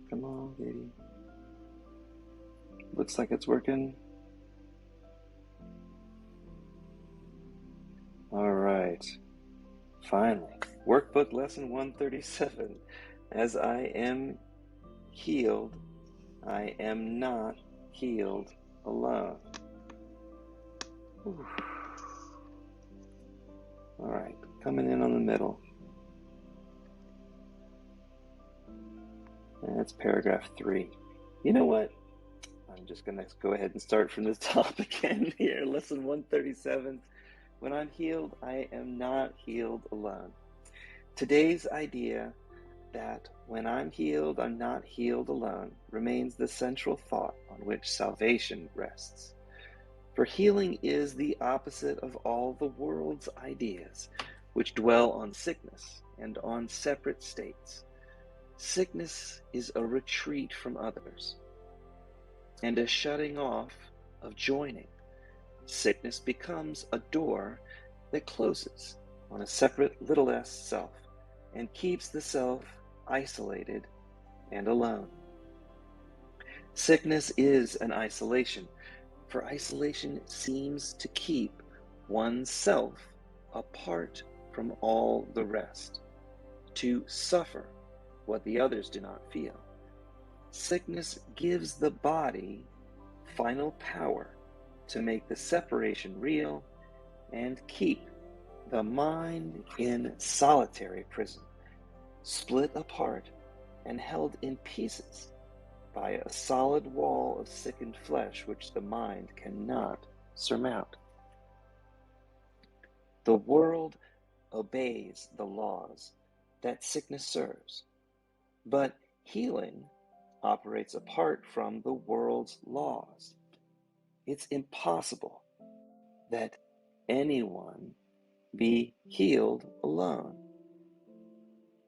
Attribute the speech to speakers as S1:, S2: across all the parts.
S1: Come on, baby. Looks like it's working. All right. Finally. Workbook lesson 137. As I am healed, I am not healed alone. Whew. All right. Coming in on the middle. That's paragraph 3. You know what? I'm just going to go ahead and start from the top again here. Lesson 137. When I'm healed, I am not healed alone. Today's idea that when I'm healed, I'm not healed alone remains the central thought on which salvation rests. For healing is the opposite of all the world's ideas, which dwell on sickness and on separate states. Sickness is a retreat from others and a shutting off of joining. Sickness becomes a door that closes on a separate little s self and keeps the self isolated and alone. Sickness is an isolation, for isolation seems to keep oneself apart from all the rest, to suffer what the others do not feel. Sickness gives the body final power to make the separation real and keep the mind in solitary prison, split apart and held in pieces by a solid wall of sickened flesh which the mind cannot surmount. The world obeys the laws that sickness serves, but healing operates apart from the world's laws. It's impossible that anyone be healed alone.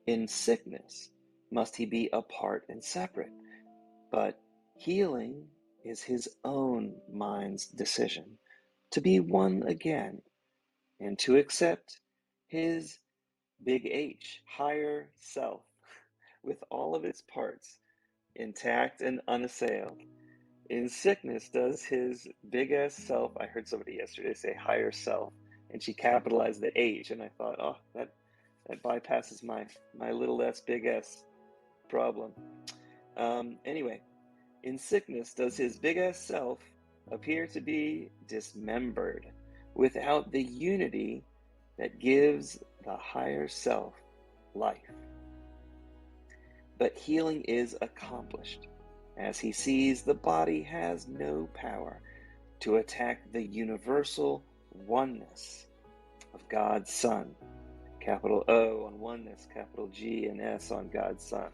S1: In sickness must he be apart and separate, but healing is his own mind's decision to be one again and to accept his big H, higher self, with all of its parts intact and unassailed. In sickness does his big S self, I heard somebody yesterday say higher self, and she capitalized the H, and I thought, oh, that bypasses my little s big S problem. Anyway, in sickness does his big S self appear to be dismembered without the unity that gives the higher self life. But healing is accomplished as he sees the body has no power to attack the universal oneness of God's Son. Capital O on oneness, capital G and S on God's Son.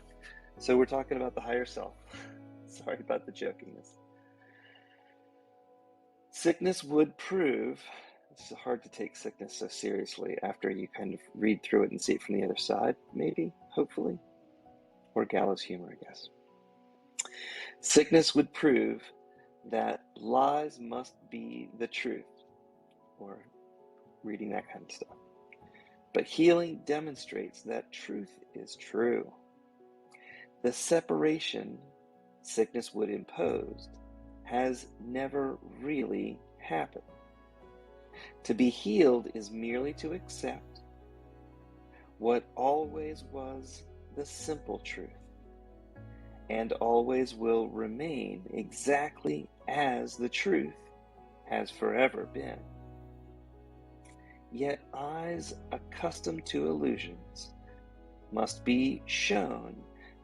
S1: So we're talking about the higher self. Sorry about the jokiness. Sickness would prove, it's hard to take sickness so seriously after you kind of read through it and see it from the other side, maybe, hopefully, or gallows humor, I guess. Sickness would prove that lies must be the truth, or reading that kind of stuff. But healing demonstrates that truth is true. The separation sickness would impose has never really happened. To be healed is merely to accept what always was the simple truth, and always will remain exactly as the truth has forever been. Yet eyes accustomed to illusions must be shown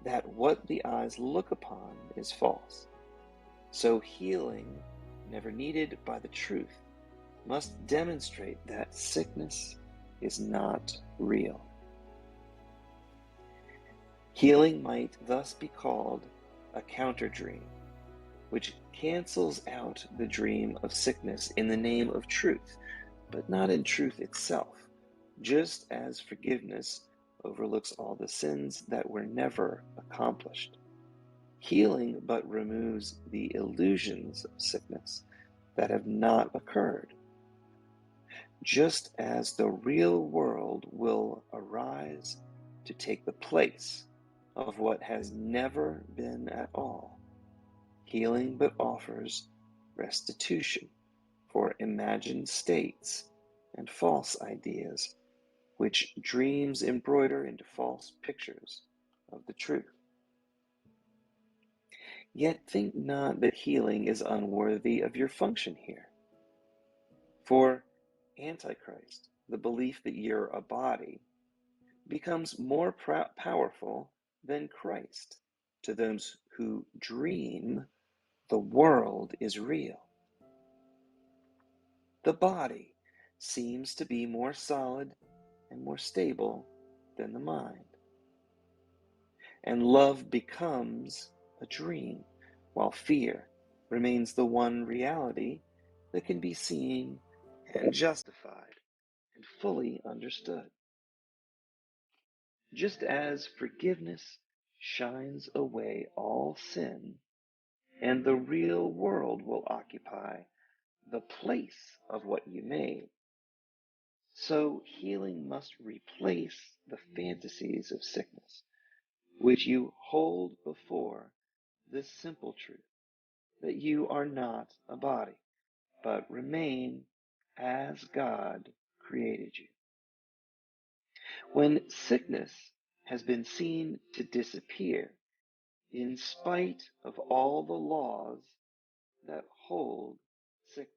S1: that what the eyes look upon is false. So healing, never needed by the truth, must demonstrate that sickness is not real. Healing might thus be called a counter-dream, which cancels out the dream of sickness in the name of truth, but not in truth itself, just as forgiveness overlooks all the sins that were never accomplished. Healing but removes the illusions of sickness that have not occurred, just as the real world will arise to take the place of what has never been at all. Healing but offers restitution for imagined states and false ideas, which dreams embroider into false pictures of the truth. Yet think not that healing is unworthy of your function here. For Antichrist, the belief that you're a body, becomes more powerful than Christ to those who dream the world is real. The body seems to be more solid and more stable than the mind. And love becomes a dream, while fear remains the one reality that can be seen and justified and fully understood. Just as forgiveness shines away all sin, and the real world will occupy the place of what you made, so healing must replace the fantasies of sickness, which you hold before this simple truth, that you are not a body, but remain as God created you. When sickness has been seen to disappear, in spite of all the laws that hold sickness.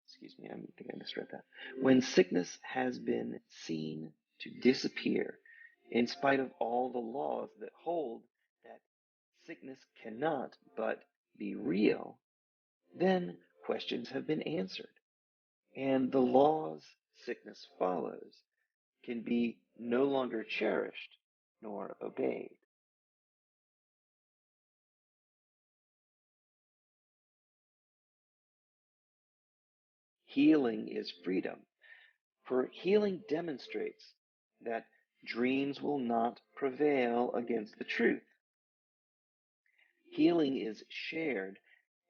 S1: Excuse me, I think I misread that. When sickness has been seen to disappear, in spite of all the laws that hold that sickness cannot but be real, then questions have been answered, and the laws sickness follows can be no longer cherished nor obeyed. Healing is freedom, for healing demonstrates that dreams will not prevail against the truth. Healing is shared,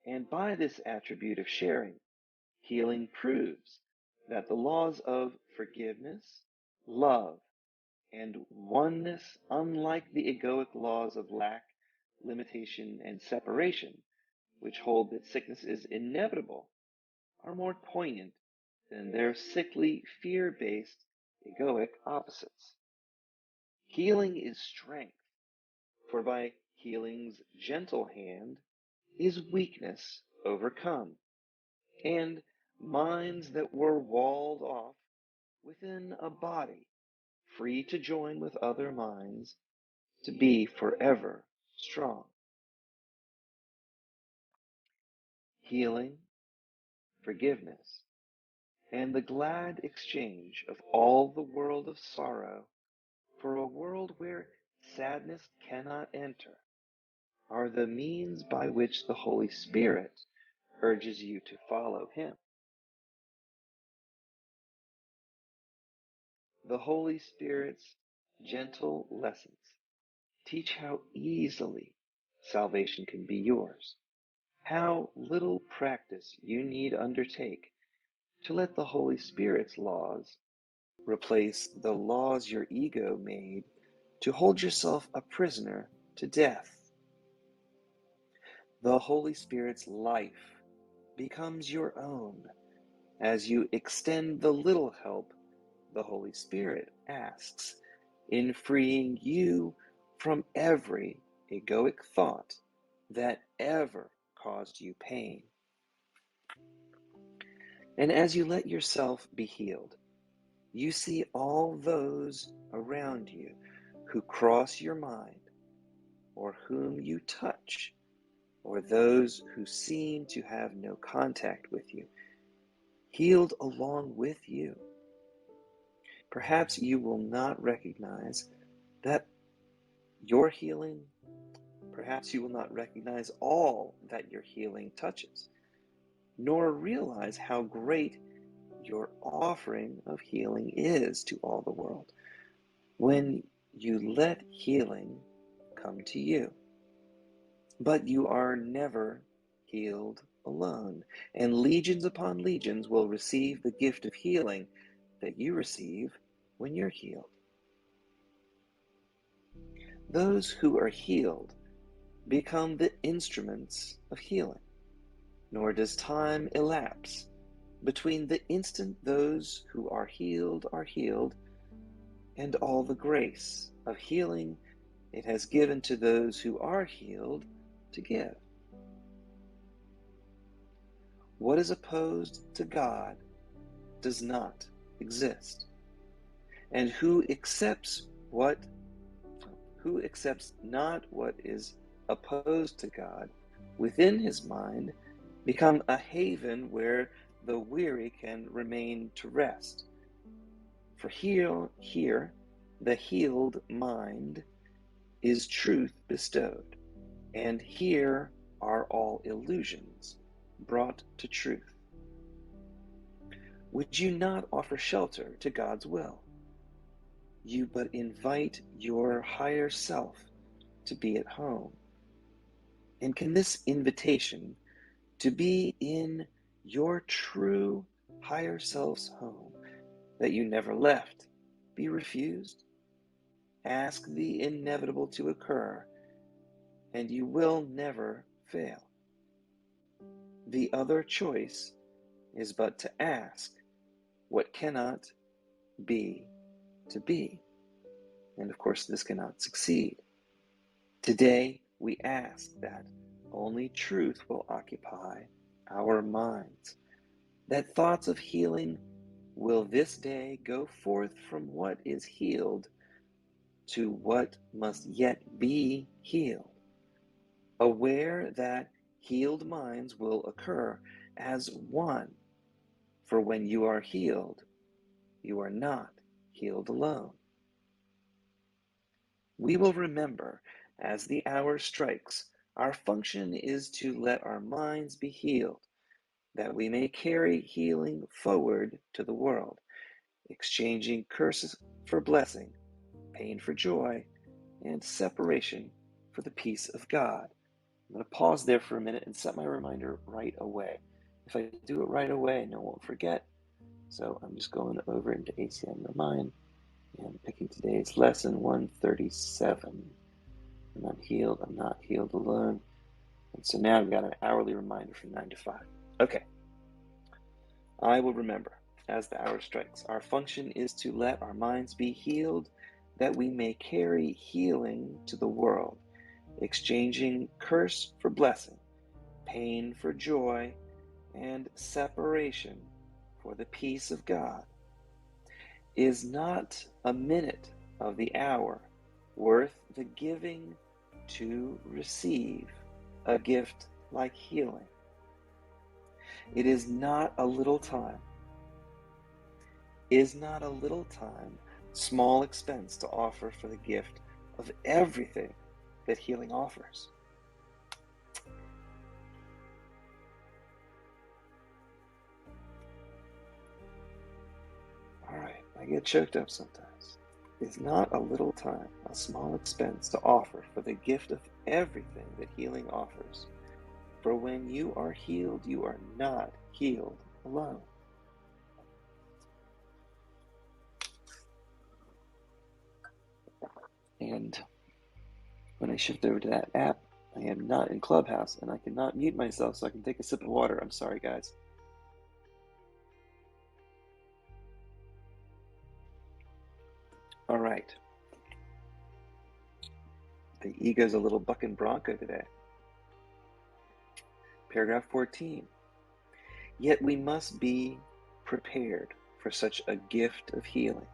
S1: and by this attribute of sharing, healing proves that the laws of forgiveness, love, and oneness, unlike the egoic laws of lack, limitation, and separation, which hold that sickness is inevitable, are more poignant than their sickly, fear-based, egoic opposites. Healing is strength, for by healing's gentle hand is weakness overcome, and minds that were walled off within a body, free to join with other minds, to be forever strong. Healing, forgiveness, and the glad exchange of all the world of sorrow for a world where sadness cannot enter are the means by which the Holy Spirit urges you to follow Him. The Holy Spirit's gentle lessons teach how easily salvation can be yours, how little practice you need undertake to let the Holy Spirit's laws replace the laws your ego made to hold yourself a prisoner to death. The Holy Spirit's life becomes your own as you extend the little help the Holy Spirit asks in freeing you from every egoic thought that ever caused you pain. And as you let yourself be healed, you see all those around you who cross your mind, or whom you touch, or those who seem to have no contact with you, healed along with you. Perhaps you will not recognize that your healing, perhaps you will not recognize all that your healing touches, nor realize how great your offering of healing is to all the world when you let healing come to you. But you are never healed alone, and legions upon legions will receive the gift of healing that you receive when you're healed. those who are healed become the instruments of healing, nor does time elapse between the instant those who are healed and all the grace of healing it has given to those who are healed to give. What is opposed to God does not exist, and who accepts not what is opposed to God within his mind become a haven where the weary can remain to rest. For here the healed mind is truth bestowed, and here are all illusions brought to truth. Would you not offer shelter to God's will? You but invite your higher self to be at home. And can this invitation to be in your true higher self's home that you never left be refused? Ask the inevitable to occur, and you will never fail. The other choice is but to ask what cannot be to be. And of course, this cannot succeed. Today, we ask that only truth will occupy our minds, that thoughts of healing will this day go forth from what is healed to what must yet be healed, aware that healed minds will occur as one, for when you are healed, you are not healed alone. We will remember as the hour strikes, our function is to let our minds be healed, that we may carry healing forward to the world, exchanging curses for blessing, pain for joy, and separation for the peace of God. I'm going to pause there for a minute and set my reminder right away. If I do it right away, no one won't forget. So I'm just going over into ACM Remind and picking today's lesson 137. And I'm healed, I'm not healed alone. And so now I've got an hourly reminder from 9 to 5. Okay. I will remember as the hour strikes. Our function is to let our minds be healed, that we may carry healing to the world, exchanging curse for blessing, pain for joy, and separation for the peace of God. Is not a minute of the hour worth the giving to receive a gift like healing? It is not a little time. Is not a little time small expense to offer for the gift of everything that healing offers? All right, I get choked up sometimes. Is not a little time a small expense to offer for the gift of everything that healing offers? For when you are healed, you are not healed alone. And when I shift over to that app, I am not in Clubhouse, and I cannot mute myself, so I can take a sip of water. I'm sorry, guys. All right. The ego's a little bucking bronco today. Paragraph 14. Yet we must be prepared for such a gift of healing.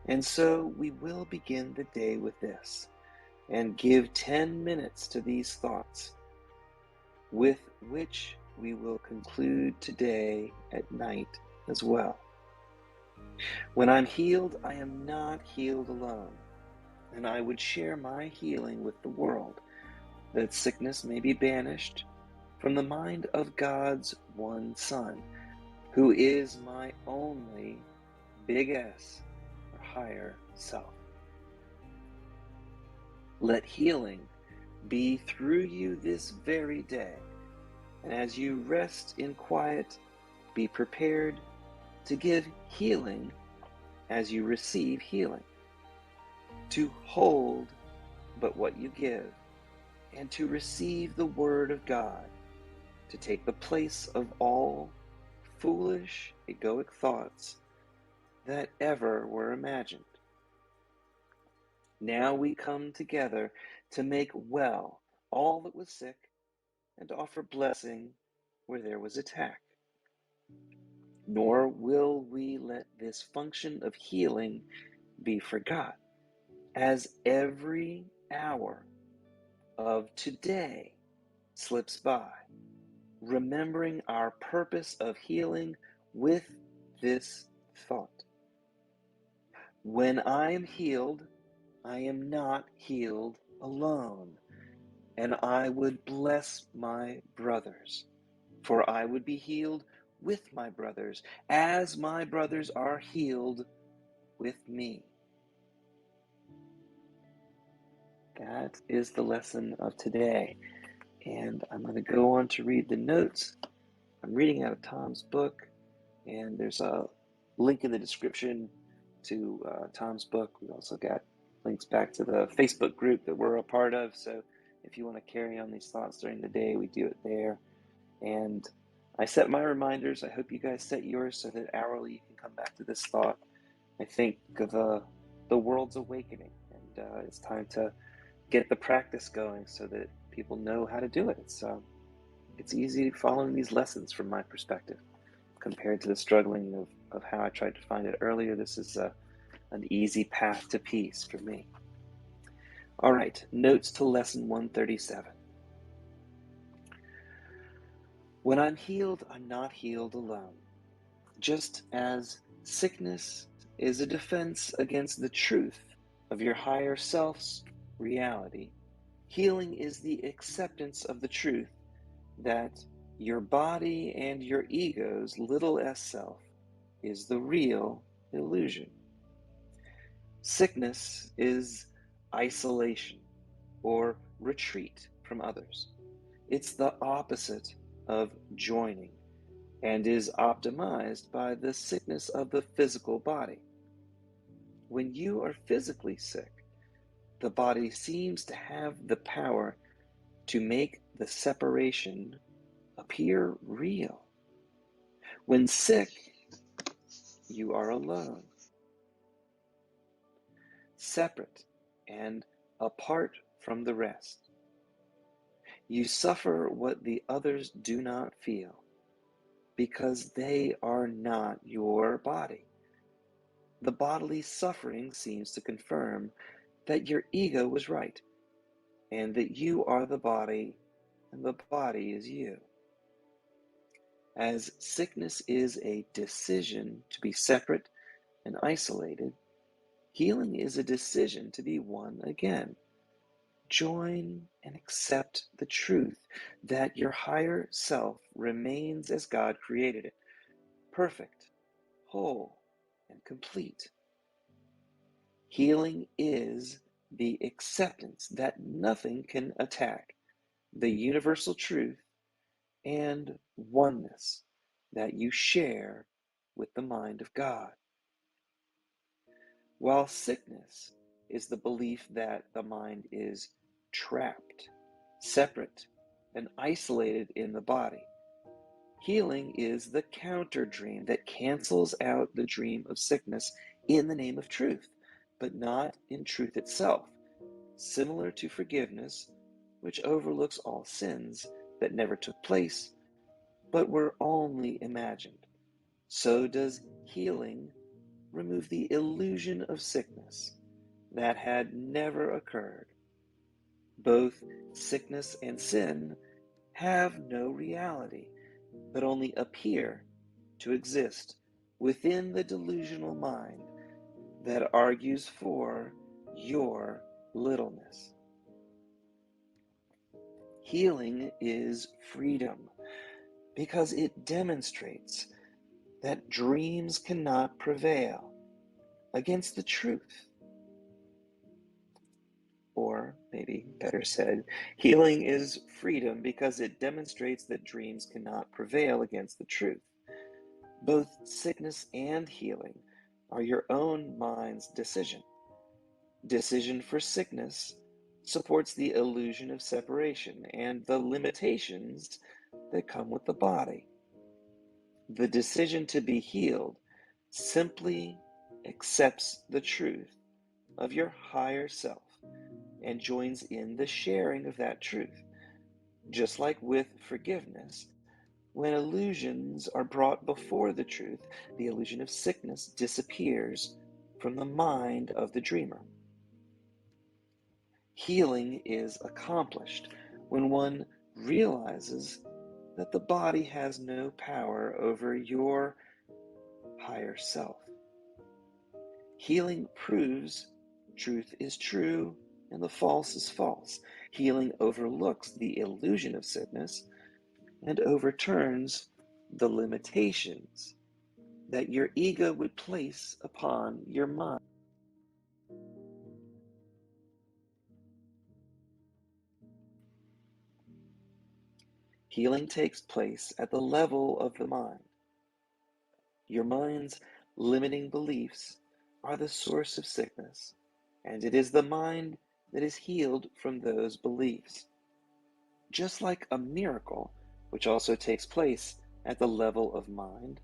S1: And so we will begin the day with this, and give 10 minutes to these thoughts, with which we will conclude today at night as well. When I'm healed, I am not healed alone, and I would share my healing with the world, that sickness may be banished from the mind of God's one Son, who is my only big S, or higher self. Let healing be through you this very day, and as you rest in quiet, be prepared to give healing as you receive healing, to hold but what you give, and to receive the word of God, to take the place of all foolish, egoic thoughts that ever were imagined. Now we come together to make well all that was sick and to offer blessing where there was attack. Nor will we let this function of healing be forgot, as every hour of today slips by, remembering our purpose of healing with this thought. When I am healed, I am not healed alone, and I would bless my brothers, for I would be healed with my brothers, as my brothers are healed with me. That is the lesson of today. And I'm going to go on to read the notes. I'm reading out of Tom's book, and there's a link in the description to Tom's book. We also got links back to the Facebook group that we're a part of. So if you want to carry on these thoughts during the day, we do it there. And I set my reminders. I hope you guys set yours so that hourly you can come back to this thought. I think of the world's awakening, and it's time to get the practice going so that people know how to do it. It's easy following these lessons from my perspective compared to the struggling of how I tried to find it earlier. This is an easy path to peace for me. All right, notes to lesson 137. When I'm healed, I'm not healed alone. Just as sickness is a defense against the truth of your higher self's reality, healing is the acceptance of the truth that your body and your ego's little s self is the real illusion. Sickness is isolation or retreat from others. It's the opposite of joining and is optimized by the sickness of the physical body. When you are physically sick, the body seems to have the power to make the separation appear real. When sick, you are alone, separate and apart from the rest. You suffer what the others do not feel because they are not your body. The bodily suffering seems to confirm that your ego was right and that you are the body and the body is you. As sickness is a decision to be separate and isolated, healing is a decision to be one again. Join and accept the truth that your higher self remains as God created it, perfect, whole, and complete. Healing is the acceptance that nothing can attack the universal truth and oneness that you share with the mind of God. While sickness is the belief that the mind is trapped, separate, and isolated in the body, healing is the counter dream that cancels out the dream of sickness in the name of truth, but not in truth itself, similar to forgiveness, which overlooks all sins that never took place but were only imagined. So does healing remove the illusion of sickness that had never occurred. Both sickness and sin have no reality, but only appear to exist within the delusional mind that argues for your littleness. Healing is freedom because it demonstrates that dreams cannot prevail against the truth. Or maybe better said, healing is freedom because it demonstrates that dreams cannot prevail against the truth. Both sickness and healing are your own mind's decision. Decision for sickness supports the illusion of separation and the limitations that come with the body. The decision to be healed simply accepts the truth of your higher self and joins in the sharing of that truth. Just like with forgiveness, when illusions are brought before the truth, the illusion of sickness disappears from the mind of the dreamer. Healing is accomplished when one realizes that the body has no power over your higher self. Healing proves truth is true and the false is false. Healing overlooks the illusion of sickness and overturns the limitations that your ego would place upon your mind. Healing takes place at the level of the mind. Your mind's limiting beliefs are the source of sickness, and it is the mind that is healed from those beliefs. Just like a miracle, which also takes place at the level of mind,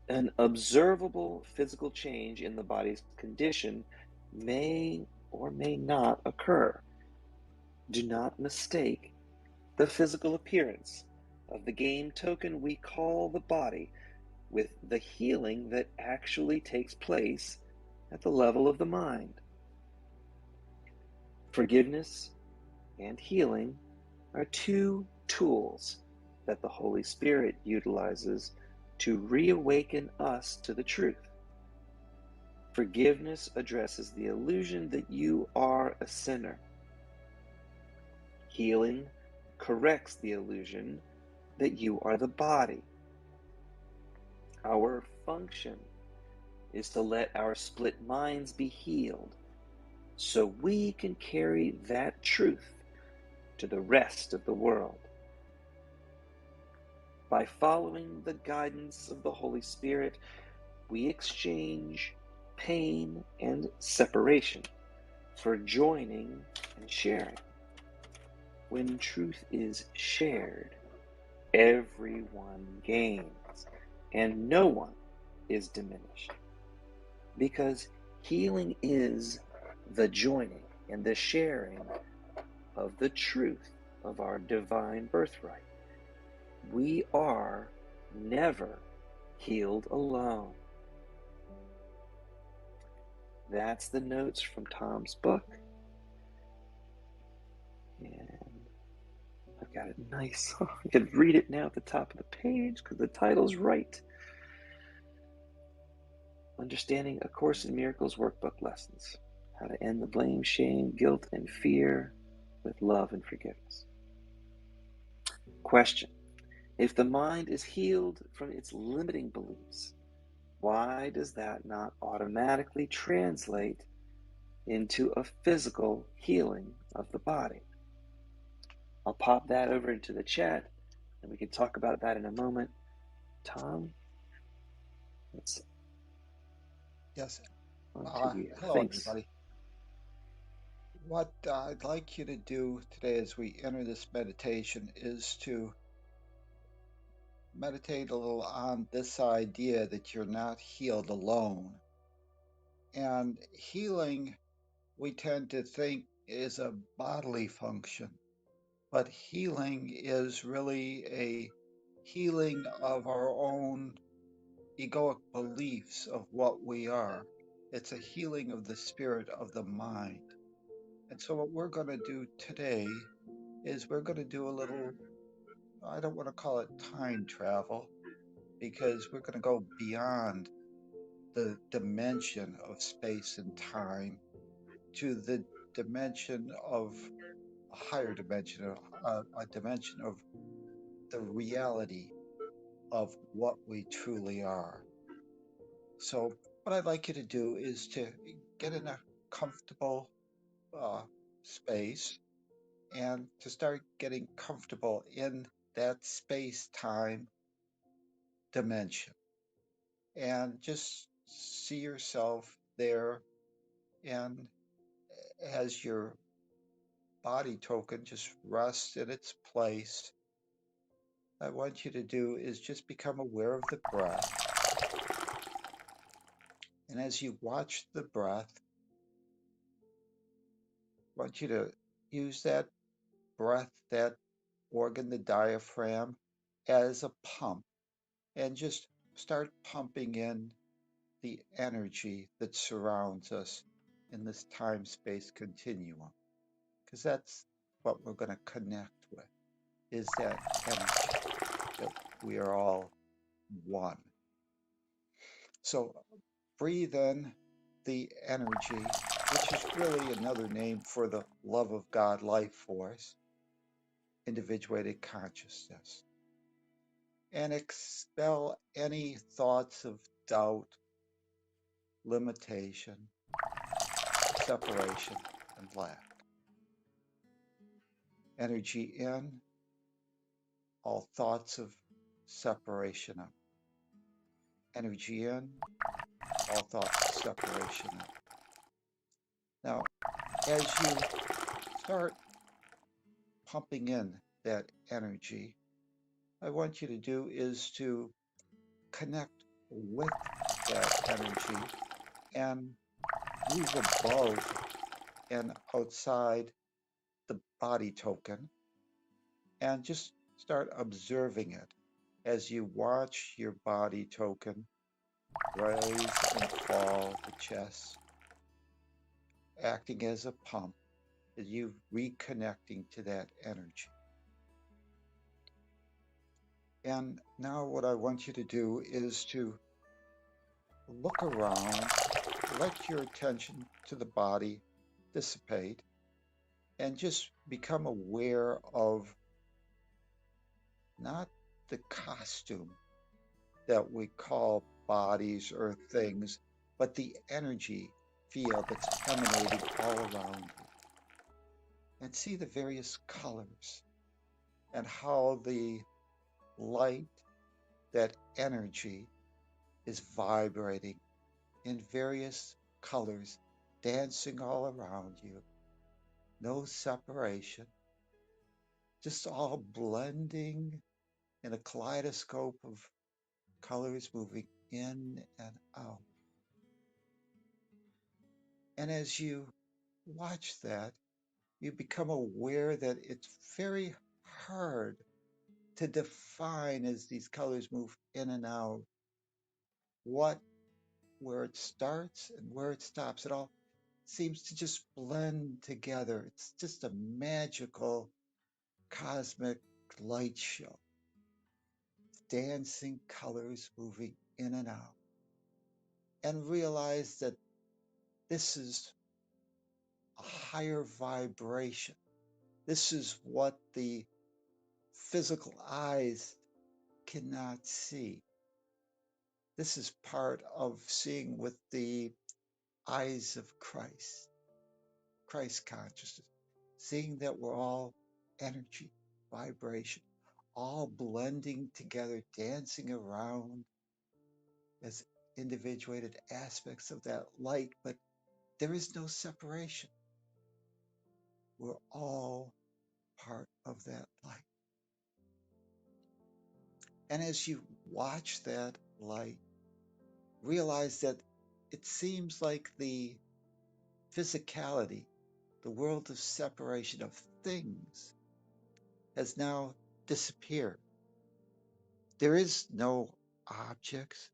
S1: an observable physical change in the body's condition may or may not occur. Do not mistake the physical appearance of the game token we call the body with the healing that actually takes place at the level of the mind. Forgiveness and healing are two tools that the Holy Spirit utilizes to reawaken us to the truth. Forgiveness addresses the illusion that you are a sinner. Healing corrects the illusion that you are the body. Our function is to let our split minds be healed so we can carry that truth to the rest of the world. By following the guidance of the Holy Spirit, we exchange pain and separation for joining and sharing. When truth is shared, everyone gains and no one is diminished. Because healing is the joining and the sharing of the truth of our divine birthright. We are never healed alone. That's the notes from Tom's book. And I've got it nice. I could read it now at the top of the page because the title's right. Understanding A Course in Miracles Workbook Lessons. How to end the blame, shame, guilt, and fear with love and forgiveness. Question. If the mind is healed from its limiting beliefs, why does that not automatically translate into a physical healing of the body? I'll pop that over into the chat and we can talk about that in a moment. Tom, it's
S2: Yes.
S1: on to you.
S2: Hello,
S1: Thanks.
S2: everybody. What I'd like you to do today as we enter this meditation is to meditate a little on this idea that you're not healed alone. And healing, we tend to think, is a bodily function, but healing is really a healing of our own egoic beliefs of what we are. It's a healing of the spirit of the mind. And so, what we're going to do today is we're going to do a little, I don't want to call it time travel, because we're going to go beyond the dimension of space and time to the dimension of a higher dimension, a dimension of the reality of what we truly are. So, what I'd like you to do is to get in a comfortable uh, space and to start getting comfortable in that space time dimension and just see yourself there. And as you're body token just rests in its place, what I want you to do is just become aware of the breath. And as you watch the breath, I want you to use that breath, that organ, the diaphragm, as a pump and just start pumping in the energy that surrounds us in this time space continuum. Because that's what we're going to connect with, is that energy that we are all one. So breathe in the energy, which is really another name for the love of God life force, individuated consciousness, and expel any thoughts of doubt, limitation, separation, and lack. Energy in, all thoughts of separation out. Energy in, all thoughts of separation out. Now, as you start pumping in that energy, I want you to do is to connect with that energy and move above and outside the body token and just start observing it as you watch your body token rise and fall the chest, acting as a pump, as you reconnecting to that energy. And now what I want you to do is to look around, let your attention to the body dissipate, and just become aware of not the costume that we call bodies or things, but the energy field that's emanating all around you. And see the various colors and how the light, that energy, is vibrating in various colors, dancing all around you. No separation, just all blending in a kaleidoscope of colors moving in and out. And as you watch that, you become aware that it's very hard to define as these colors move in and out where it starts and where it stops. It all seems to just blend together. It's just a magical cosmic light show. Dancing colors moving in and out. And realize that this is a higher vibration. This is what the physical eyes cannot see. This is part of seeing with the eyes of Christ, Christ consciousness, seeing that we're all energy, vibration, all blending together, dancing around as individuated aspects of that light, but there is no separation. We're all part of that light. And as you watch that light, realize that it seems like the physicality, the world of separation of things, has now disappeared. There is no objects.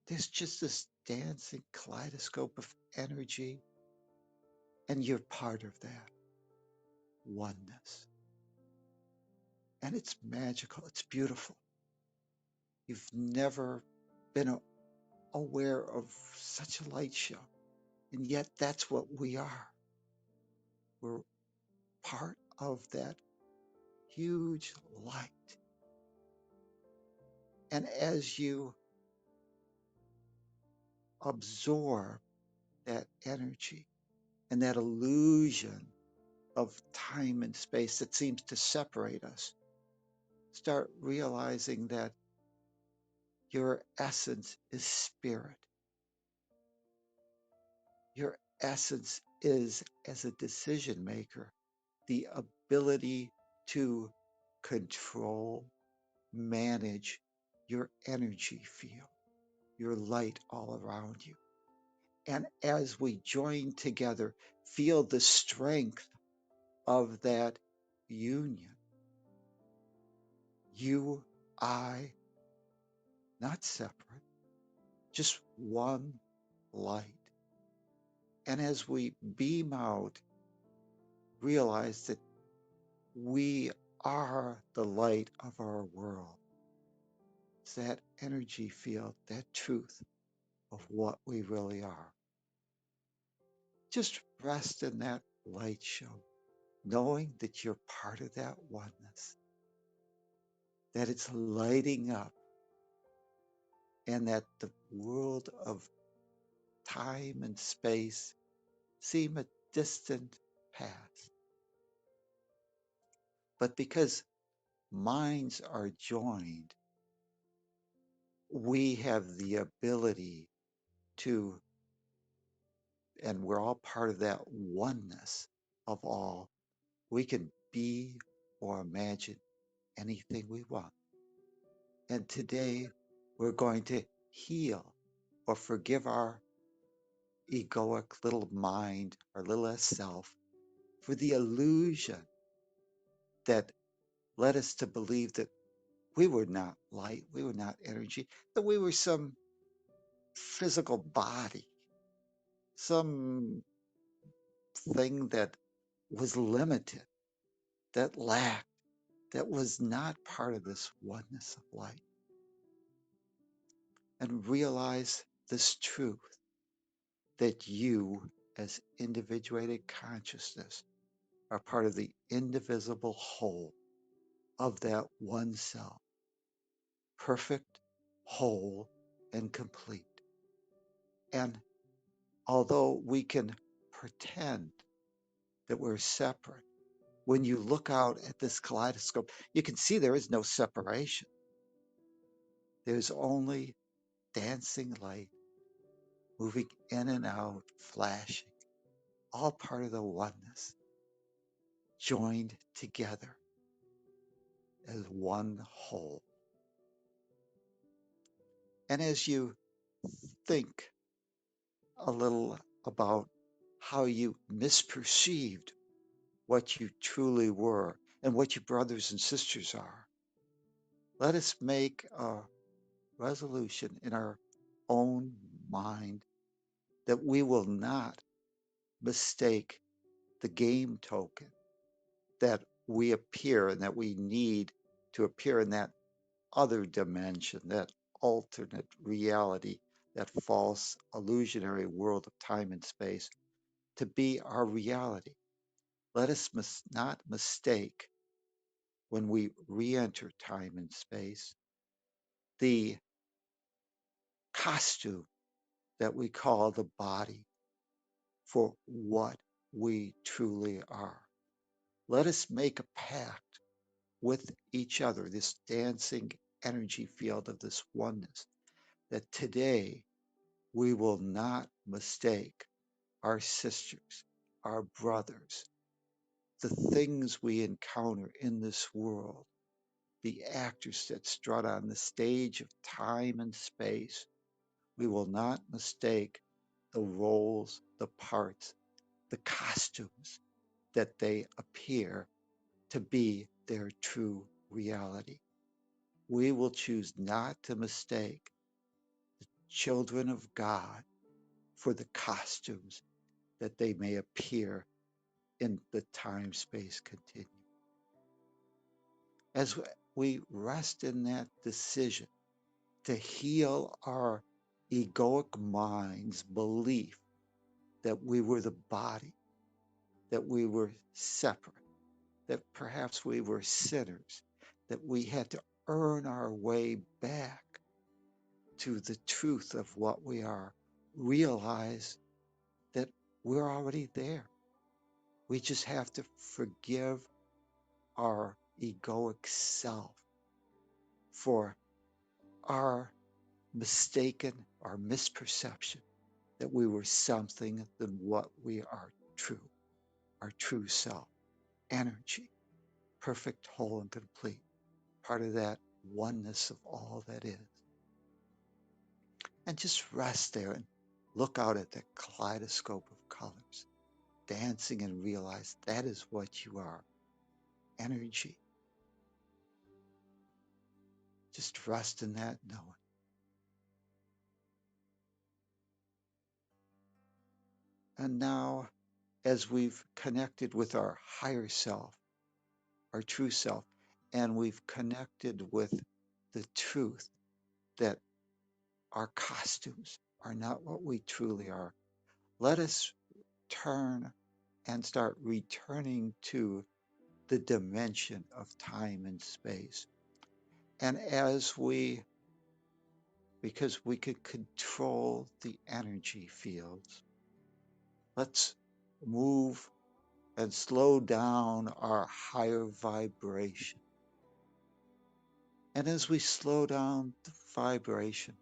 S2: There's just this dancing kaleidoscope of energy, and you're part of that oneness. And it's magical. It's beautiful. You've never been aware of such a light show. And yet that's what we are. We're part of that huge light. And as you absorb that energy and that illusion of time and space that seems to separate us, start realizing that your essence is spirit. Your essence is, as a decision maker, the ability to control, manage your energy field, your light all around you. And as we join together, feel the strength of that union. You, I, not separate, just one light. And as we beam out, realize that we are the light of our world. It's that energy field, that truth of what we really are. Just rest in that light show, knowing that you're part of that oneness, that it's lighting up, and that the world of time and space seem a distant past. But because minds are joined, we have the ability to, and we're all part of that oneness of all. We can be or imagine anything we want. And today we're going to heal or forgive our egoic little mind, our little self, for the illusion that led us to believe that we were not light, we were not energy, that we were some physical body, some thing that was limited, that lacked, that was not part of this oneness of light. And realize this truth that you, as individuated consciousness, are part of the indivisible whole of that one self, perfect, whole, and complete. And although we can pretend that we're separate, when you look out at this kaleidoscope, you can see there is no separation. There's only dancing light moving in and out, flashing, all part of the oneness, joined together as one whole. And as you think a little about how you misperceived what you truly were and what your brothers and sisters are, let us make a resolution in our own mind that we will not mistake the game token that we appear and that we need to appear in that other dimension, that alternate reality, that false illusionary world of time and space to be our reality. Let us not mistake when we re enter time and space the costume that we call the body for what we truly are. Let us make a pact with each other, this dancing energy field of this oneness, that today we will not mistake our sisters, our brothers, the things we encounter in this world, the actors that strut on the stage of time and space. We will not mistake the roles, the parts, the costumes that they appear to be their true reality. We will choose not to mistake the children of God for the costumes that they may appear in the time space continuum. As we rest in that decision to heal our egoic mind's belief that we were the body, that we were separate, that perhaps we were sinners, that we had to earn our way back to the truth of what we are, realize that we're already there. We just have to forgive our egoic self for our mistaken, our misperception that we were something than what we are true, our true self. energy, perfect, whole, and complete, part of that oneness of all that is. And just rest there and look out at that kaleidoscope of colors, dancing, and realize that is what you are, energy. Just rest in that knowing. And now, as we've connected with our higher self, our true self, and we've connected with the truth that our costumes are not what we truly are, let us turn and start returning to the dimension of time and space. And because we could control the energy fields, let's move and slow down our higher vibration. And as we slow down the vibration,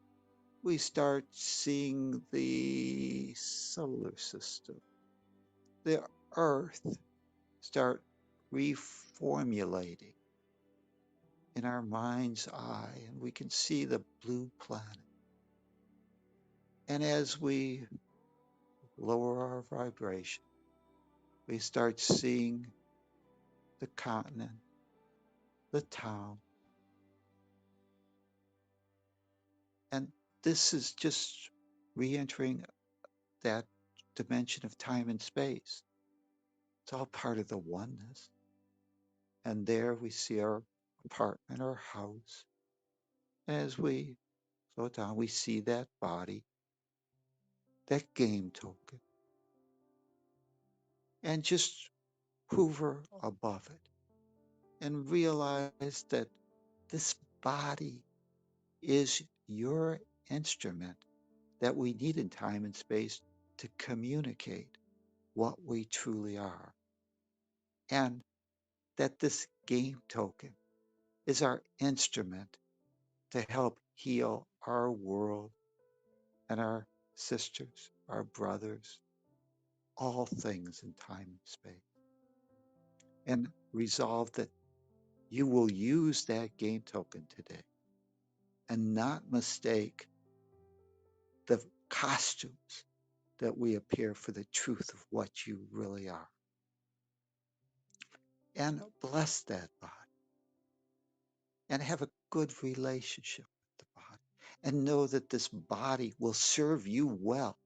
S2: we start seeing the solar system, the earth start reformulating in our mind's eye, and we can see the blue planet. And as we lower our vibration, we start seeing the continent, the town, and this is just re entering that dimension of time and space. It's all part of the oneness. And there we see our apartment, our house. As we slow down, we see that body, that game token, and just hover above it and realize that this body is your instrument that we need in time and space to communicate what we truly are. And that this game token is our instrument to help heal our world and our sisters, our brothers, all things in time and space. And resolve that you will use that game token today and not mistake the costumes that we appear for the truth of what you really are. And bless that body and have a good relationship with the body and know that this body will serve you well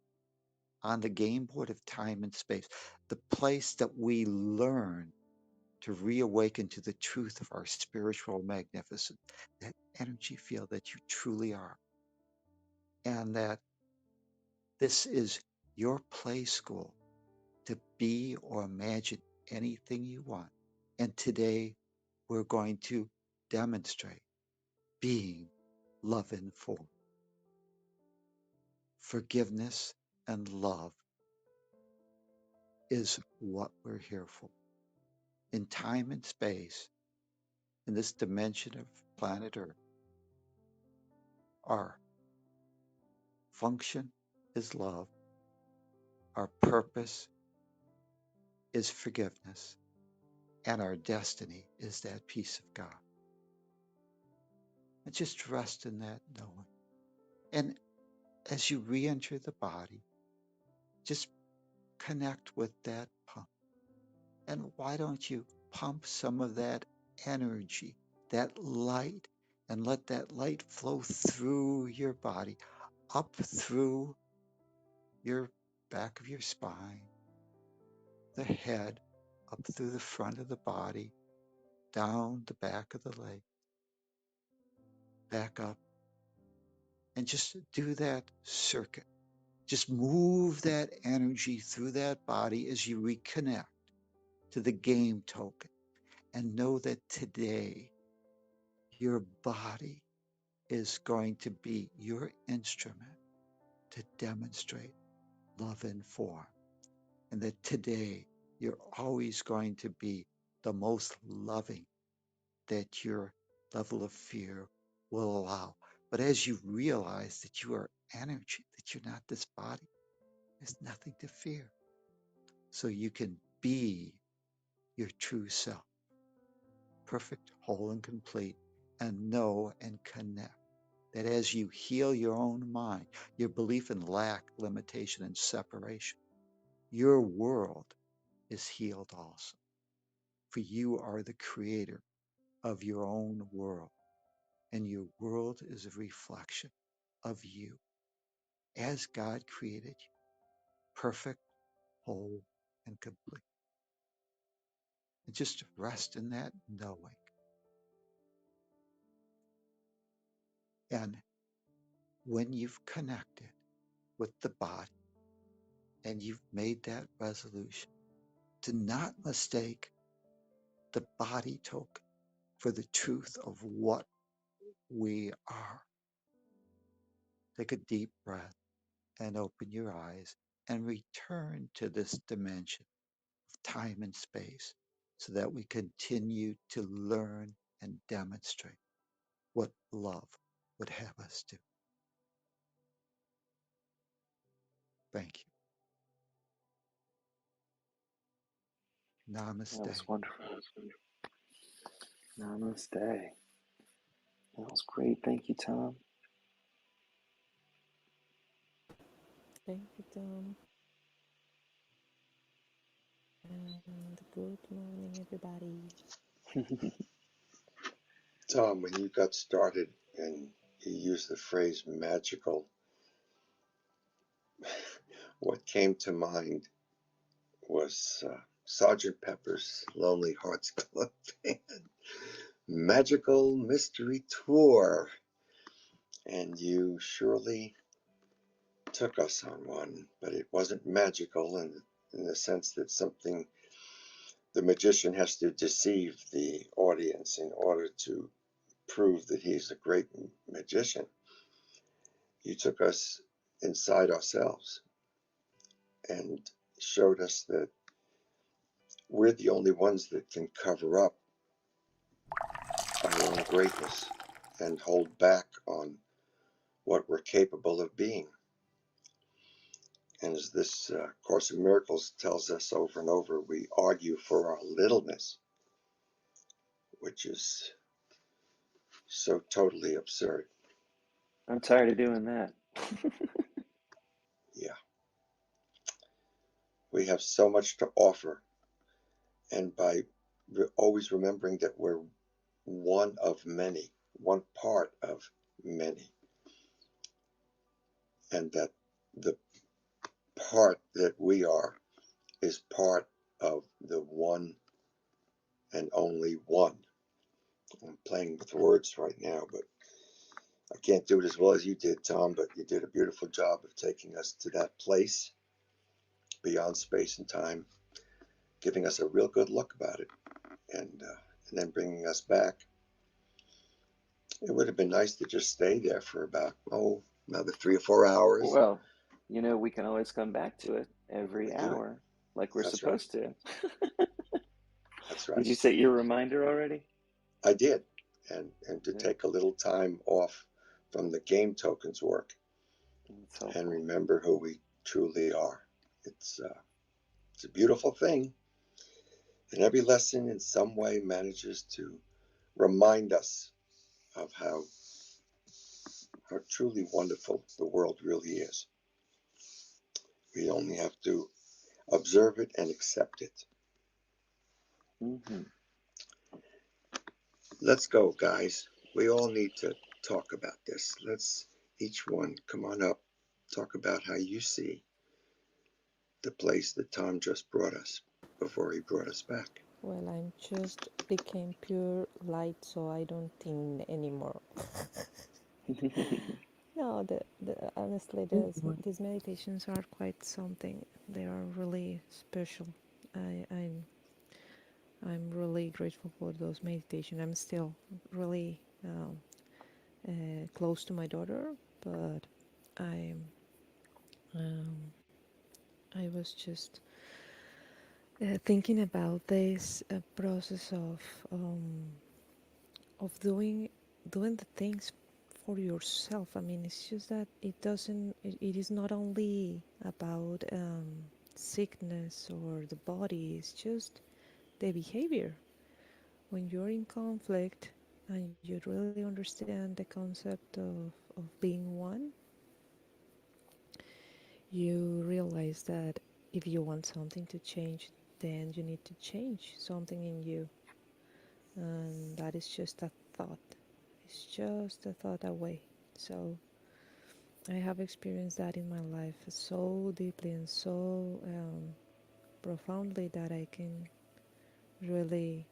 S2: on the game board of time and space, the place that we learn to reawaken to the truth of our spiritual magnificence, that energy field that you truly are. And that this is your play school to be or imagine anything you want. And today we're going to demonstrate being love in form. Forgiveness and love is what we're here for. In time and space, in this dimension of planet Earth, our function is love, our purpose is forgiveness, and our destiny is that peace of God. And just rest in that knowing. And as you re enter the body, just connect with that pump. And why don't you pump some of that energy, that light, and let that light flow through your body, up through your back of your spine, the head, up through the front of the body, down the back of the leg, back up, and just do that circuit. Just move that energy through that body as you reconnect to the game token and know that today your body is going to be your instrument to demonstrate love in form. And that today you're always going to be the most loving that your level of fear will allow. But as you realize that you are energy, that you're not this body, there's nothing to fear. So you can be your true self, perfect, whole, and complete, and know and connect that as you heal your own mind, your belief in lack, limitation, and separation, your world is healed also. For you are the creator of your own world, and your world is a reflection of you as God created you, perfect, whole, and complete. And just rest in that knowing. And when you've connected with the body and you've made that resolution to not mistake the body token for the truth of what we are, take a deep breath and open your eyes and return to this dimension of time and space so that we continue to learn and demonstrate what love would have us do. Thank you.
S1: That
S2: Namaste.
S1: was wonderful. Namaste. That was great. Thank you, Tom.
S3: Thank you, Tom. And good morning, everybody.
S4: Tom, when you got started and you used the phrase magical, what came to mind was Sergeant Pepper's Lonely Hearts Club Band Magical Mystery Tour. And you surely took us on one, but it wasn't magical in the sense that something, the magician has to deceive the audience in order to prove that he's a great magician. You took us inside ourselves and showed us that we're the only ones that can cover up our own greatness and hold back on what we're capable of being. And as this Course in Miracles tells us over and over, we argue for our littleness, which is so totally absurd.
S1: I'm tired of doing that.
S4: Yeah. We have so much to offer. And by always remembering that we're one of many, one part of many, and that the part that we are is part of the one and only one. I'm playing with words right now, but I can't do it as well as you did, Tom, but you did a beautiful job of taking us to that place beyond space and time, giving us a real good look about it, and then bringing us back. It would have been nice to just stay there for about, another 3 or 4 hours.
S1: Well, we can always come back to it every
S4: We do it.
S1: hour like we're
S4: That's right.
S1: supposed to.
S4: That's
S1: Did
S4: right.
S1: you set your reminder already?
S4: I did. And to
S1: Yeah,
S4: take a little time off from the game tokens work
S1: that's
S4: and
S1: helpful.
S4: remember who we truly are. It's a beautiful thing. And every lesson in some way manages to remind us of how truly wonderful the world really is. We only have to observe it and accept it.
S1: Mm-hmm.
S4: Let's go, guys. We all need to talk about this. Let's each one come on up, talk about how you see the place that Tom just brought us before he brought us back.
S3: Well, I'm just became pure light, so I don't think anymore. No, honestly, these meditations are quite something. They are really special. I'm really grateful for those meditations. I'm still really close to my daughter, but I um, I was just thinking about this process of doing the things for yourself. I mean, it's just that it is not only about sickness or the body. It's just the behavior. When you're in conflict and you really understand the concept of being one, you realize that if you want something to change, then you need to change something in you. And that is just a thought. It's just a thought away. So I have experienced that in my life so deeply and so profoundly that I can really,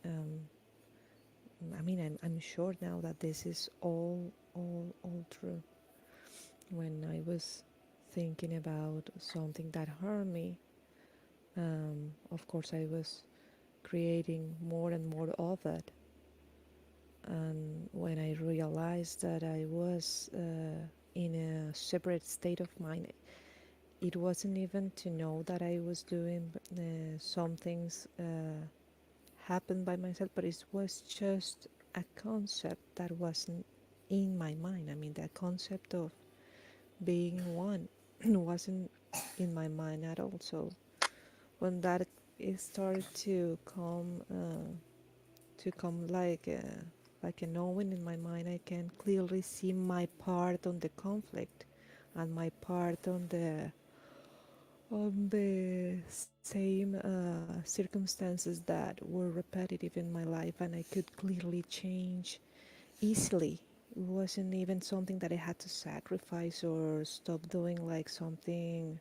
S3: um, I'm sure now that this is all true. When I was thinking about something that hurt me, of course I was creating more and more of it. And when I realized that I was in a separate state of mind, it wasn't even to know that I was doing some things happened by myself, but it was just a concept that wasn't in my mind. I mean, the concept of being one wasn't in my mind at all. So when that it started to come like a knowing in my mind, I can clearly see my part on the conflict and my part on the same circumstances that were repetitive in my life, and I could clearly change easily. It wasn't even something that I had to sacrifice or stop doing, like something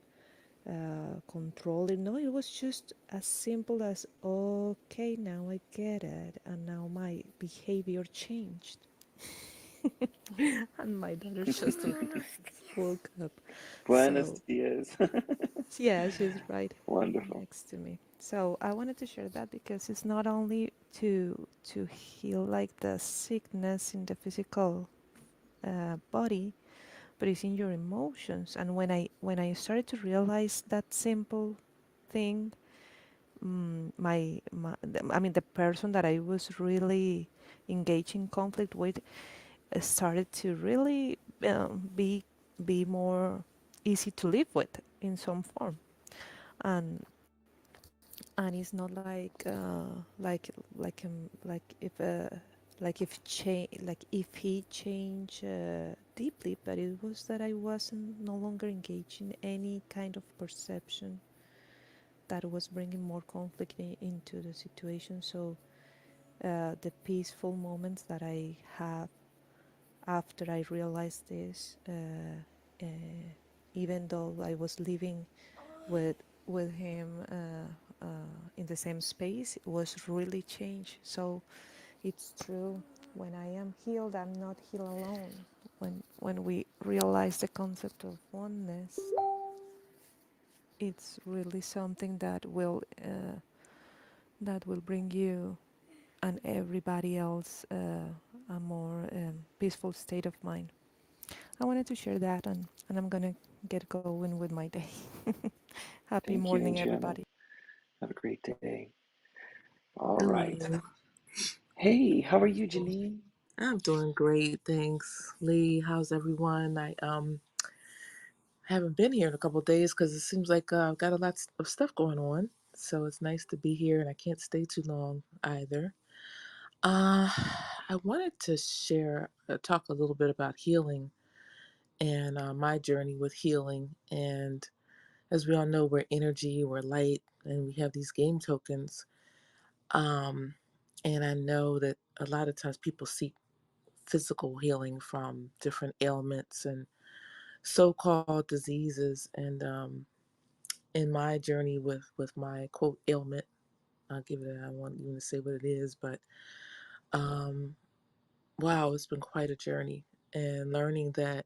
S3: controlling. No, it was just as simple as, okay, now I get it, and now my behavior changed. And my daughter just woke up.
S1: Buenos
S3: So
S1: dias.
S3: yeah, she's right
S1: Wonderful.
S3: next to me. So I wanted to share that because it's not only to heal like the sickness in the physical body, but it's in your emotions. And when I started to realize that simple thing, I mean, the person that I was really engaged in conflict with started to really be more easy to live with in some form. and and it's not like if he changed deeply, but it was that I wasn't no longer engaged in any kind of perception that was bringing more conflict into the situation. So the peaceful moments that I have after I realized this, uh, even though I was living with him in the same space, it was really changed. So it's true. When I am healed, I'm not healed alone. When we realize the concept of oneness, it's really something that will bring you and everybody else a more peaceful state of mind. I wanted to share that, and I'm gonna get going with my day. Happy
S1: Thank you,
S3: morning,
S1: Adriana.
S3: everybody.
S1: Have a great day. All right.
S5: Hello.
S1: Hey, how are you, Janine?
S5: I'm doing great, thanks. Lee, how's everyone? I haven't been here in a couple of days because it seems like I've got a lot of stuff going on. So it's nice to be here and I can't stay too long either. Uh I wanted to talk a little bit about healing and my journey with healing. And as we all know, we're energy, we're light, and we have these game tokens. Um, and I know that a lot of times people seek physical healing from different ailments and so-called diseases. And in my journey with my quote ailment, I'll give it. I won't even say what it is, but um, wow, it's been quite a journey. And learning that,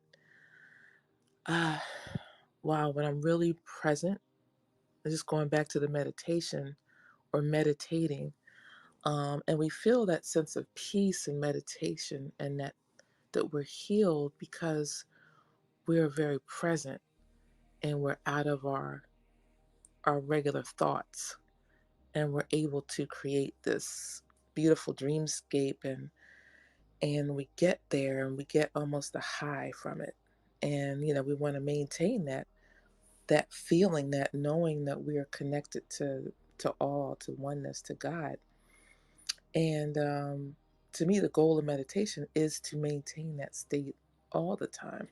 S5: ah, wow, when I'm really present, just going back to the meditation or meditating, and we feel that sense of peace in meditation, and that we're healed because we're very present and we're out of our regular thoughts, and we're able to create this beautiful dreamscape, and we get there and we get almost a high from it. And we want to maintain that feeling, that knowing that we are connected to all, to oneness, to God. And to me, the goal of meditation is to maintain that state all the time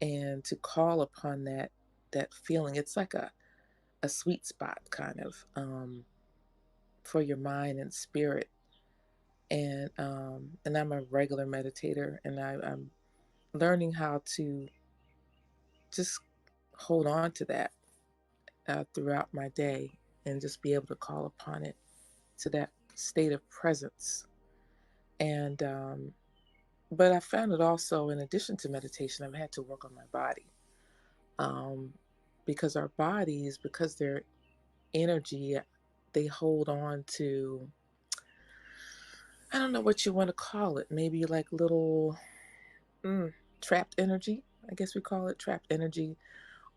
S5: and to call upon that feeling. It's like a sweet spot kind of for your mind and spirit. And I'm a regular meditator, and I'm learning how to just hold on to that throughout my day and just be able to call upon it to that state of presence. And but I found it also, in addition to meditation, I've had to work on my body, um, because our bodies, because they're energy, they hold on to, I don't know what you want to call it, maybe like little trapped energy. I guess we call it trapped energy,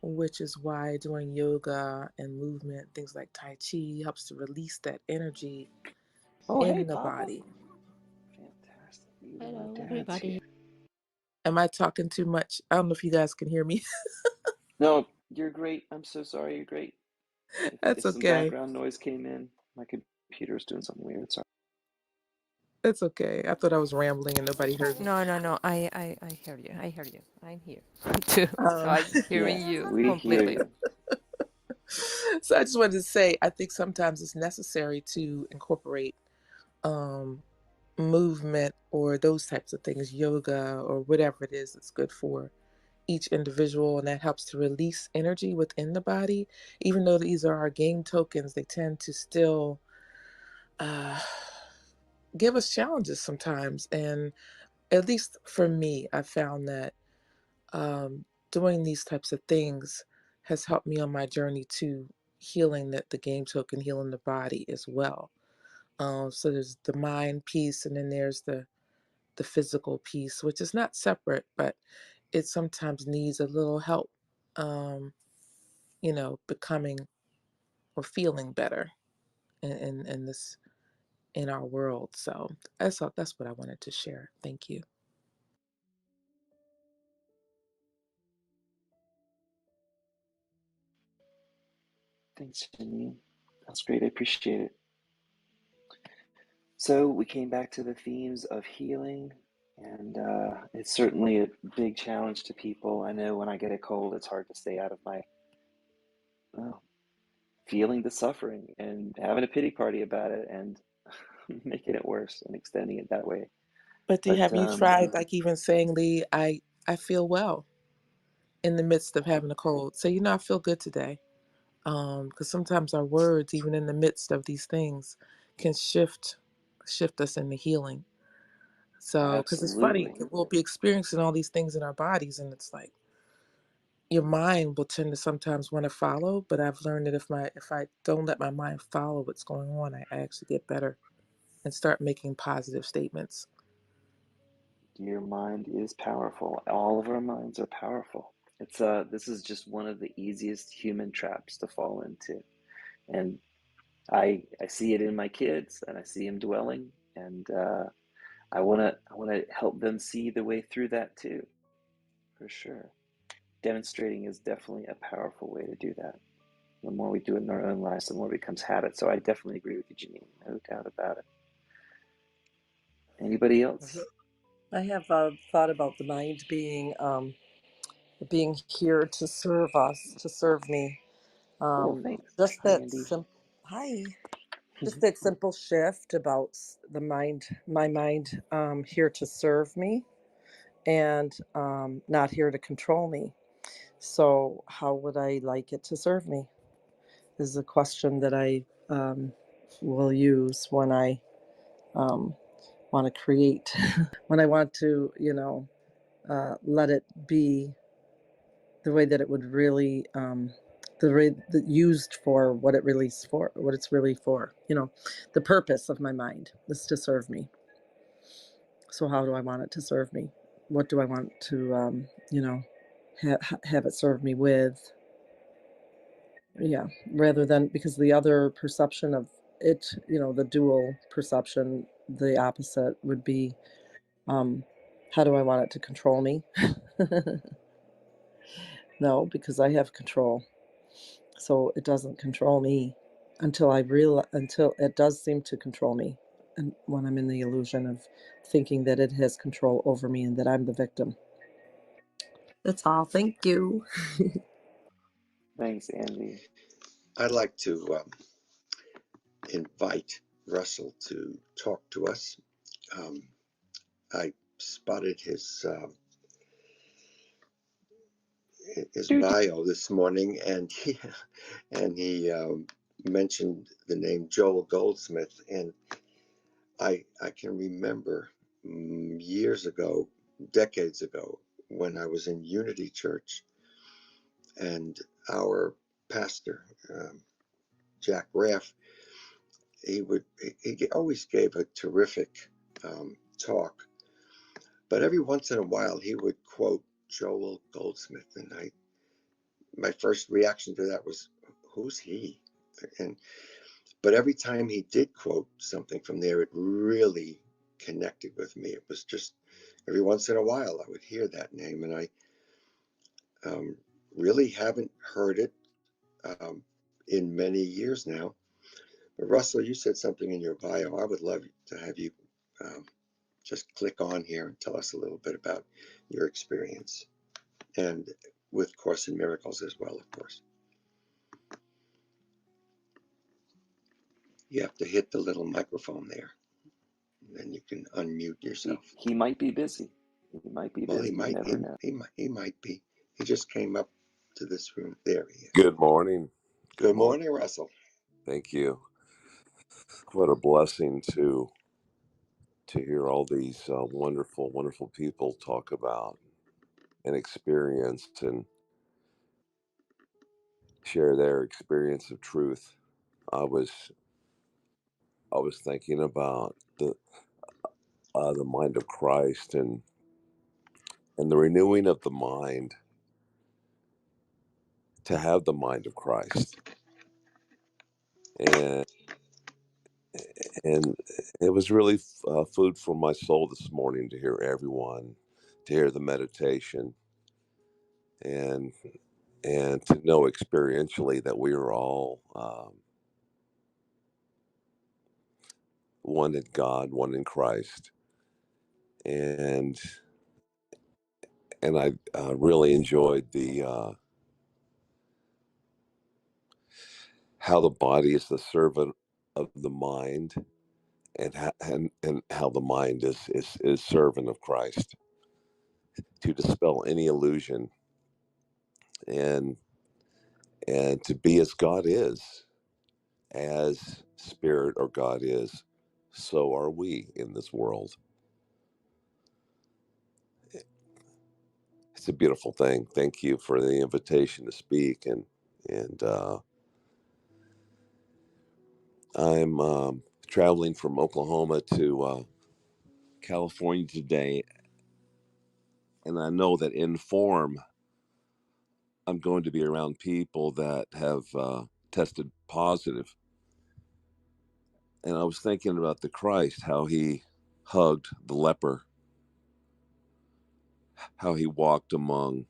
S5: which is why doing yoga and movement, things like Tai Chi, helps to release that energy
S1: Oh, hey,
S5: in the
S1: Papa.
S5: body.
S1: Fantastic. Either my
S6: Hello,
S1: dad's here.
S6: everybody.
S5: Am I talking too much? I don't know if you guys can hear me.
S1: No, you're great. I'm so sorry. You're great.
S5: That's
S1: If some
S5: okay.
S1: background noise came in, my computer's doing something weird. Sorry.
S5: It's okay. I thought I was rambling and nobody heard me.
S3: No. I hear you. I hear you. I'm here too. So
S5: Um,
S3: I'm
S1: Yeah,
S3: hearing you
S1: we hear
S3: completely.
S1: you.
S5: so I just wanted to say, I think sometimes it's necessary to incorporate um, movement or those types of things, yoga or whatever it is that's good for each individual, and that helps to release energy within the body. Even though these are our game tokens, they tend to still uh, give us challenges sometimes. And at least for me, I found that um, doing these types of things has helped me on my journey to healing the game token, healing the body as well. So there's the mind piece, and then there's the physical piece, which is not separate, but it sometimes needs a little help, um, becoming or feeling better in this in our world. So that's what I wanted to share. Thank you.
S1: Thanks, Janine. That's great. I appreciate it. So we came back to the themes of healing, and it's certainly a big challenge to people. I know when I get a cold, it's hard to stay out of my well, feeling the suffering and having a pity party about it and making it worse and extending it that way.
S5: But
S1: But
S5: have you tried, like, even saying, Lee, I feel well in the midst of having a cold? So I feel good today. Because sometimes our words, even in the midst of these things, can shift us into healing. So, because it's funny,
S1: absolutely,
S5: we'll be experiencing all these things in our bodies, and it's like your mind will tend to sometimes want to follow. But I've learned that if I don't let my mind follow what's going on, I actually get better and start making positive statements.
S1: your mind is powerful. All of our minds are powerful. It's this is just one of the easiest human traps to fall into, and I see it in my kids, and I see them dwelling, and I wanna help them see the way through that too, for sure. Demonstrating is definitely a powerful way to do that. The more we do it in our own lives, the more it becomes habit. So I definitely agree with you, Janine. No doubt about it. Anybody else?
S6: I have thought about the mind being here to serve us, to serve me.
S1: Cool, thanks.
S6: Just
S1: Hi,
S6: that
S1: Andy.
S6: hi, just that simple shift about the mind, my mind, here to serve me and not here to control me. So how would I like it to serve me? Is a question that I will use when I um, want to create, when I want to, let it be the way that it would really, the way that used for what it really is for, what it's really for. The purpose of my mind is to serve me. So how do I want it to serve me? What do I want to, have it serve me with? Yeah, rather than, because the other perception of it, the dual perception, the opposite would be, um, how do I want it to control me? No, because I have control. So it doesn't control me. until it does seem to control me, and when I'm in the illusion of thinking that it has control over me and that I'm the victim. That's all. Thank you.
S1: Thanks, Andy.
S4: I'd like to invite Russell to talk to us. I spotted his bio this morning, and he mentioned the name Joel Goldsmith, and I can remember years ago, decades ago, when I was in Unity Church, and our pastor, Jack Raff, he always gave a terrific talk, but every once in a while he would quote Joel Goldsmith, and my first reaction to that was, who's he? But every time he did quote something from there, it really connected with me. It was just every once in a while I would hear that name, and I really haven't heard it in many years now. But Russell, you said something in your bio. I would love to have you just click on here and tell us a little bit about your experience, and with Course in Miracles as well, of course. You have to hit the little microphone there, and then you can unmute yourself.
S1: He might be busy. He might be busy.
S4: Well, he might.
S1: You never know.
S4: He might be. He just came up to this room. There he is.
S7: Good morning.
S4: Good morning, Russell.
S7: Thank you. What a blessing to hear all these wonderful, wonderful people talk about and experience and share their experience of truth. I was thinking about the mind of Christ and the renewing of the mind, to have the mind of Christ, and it was really food for my soul this morning to hear everyone, to hear the meditation, and to know experientially that we are all one in God, one in Christ, and I really enjoyed the how the body is the servant of the mind, and how the mind is servant of Christ, to dispel any illusion, and to be as God is, as Spirit or God is, so are we in this world. It's a beautiful thing. Thank you for the invitation to speak, and I'm traveling from Oklahoma to California today, and I know that in form I'm going to be around people that have tested positive. And I was thinking about the Christ, how he hugged the leper, how he walked among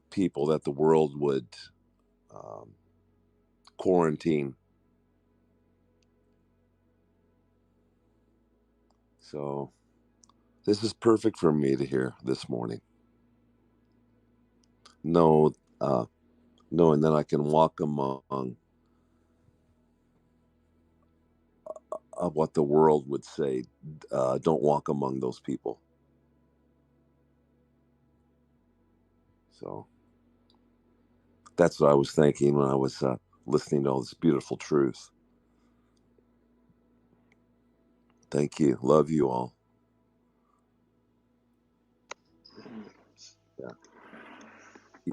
S7: people that the world would um, quarantine. So this is perfect for me to hear this morning. Know, knowing that I can walk among what the world would say, don't walk among those people. So that's what I was thinking when I was listening to all this beautiful truth. Thank you. Love you all. Yeah.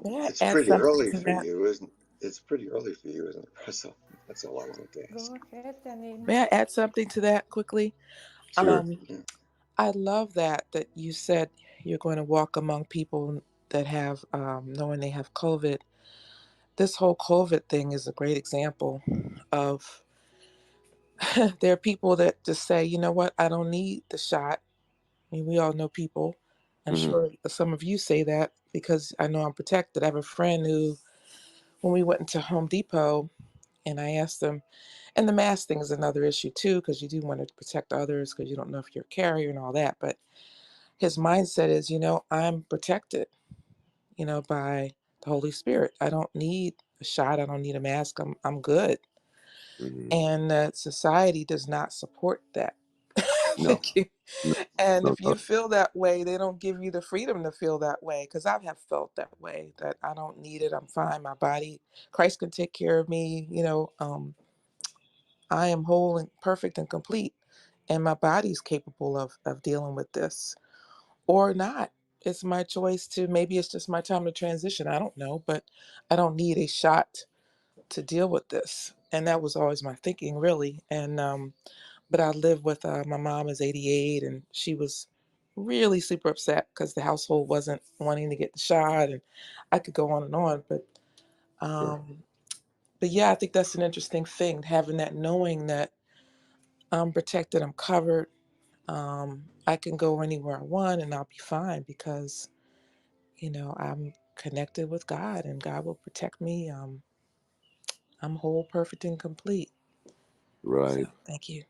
S4: It's pretty early for you, isn't it? It's pretty early for you, isn't it, Russell? That's all I wanted to ask.
S3: Go ahead, Janine.
S5: May I add something to that quickly?
S7: Sure.
S5: I love that you said you're going to walk among people that have, knowing they have COVID. This whole COVID thing is a great example of there are people that just say, you know what, I don't need the shot. I mean, we all know people. I'm sure some of you say that because I know I'm protected. I have a friend who, when we went into Home Depot, And I asked him, and the mask thing is another issue too, because you do want to protect others because you don't know if you're a carrier and all that. But his mindset is, I'm protected, by the Holy Spirit. I don't need a shot. I don't need a mask. I'm good.
S7: Mm-hmm.
S5: And society does not support that
S7: No,
S5: thinking.
S7: no,
S5: And
S7: no,
S5: if you feel that way, they don't give you the freedom to feel that way. Because I have felt that way, that I don't need it. I'm fine. My body, Christ can take care of me. I am whole and perfect and complete. And my body's capable of dealing with this or not. It's my choice to, maybe it's just my time to transition. I don't know, but I don't need a shot to deal with this. And that was always my thinking, really. But I live with my mom is 88, and she was really super upset because the household wasn't wanting to get the shot, and I could go on and on.
S7: sure.
S5: Um, but yeah, I think that's an interesting thing, having that knowing that I'm protected, I'm covered, I can go anywhere I want, and I'll be fine because I'm connected with God, and God will protect me. I'm whole, perfect, and complete. So
S7: Right,
S5: thank you.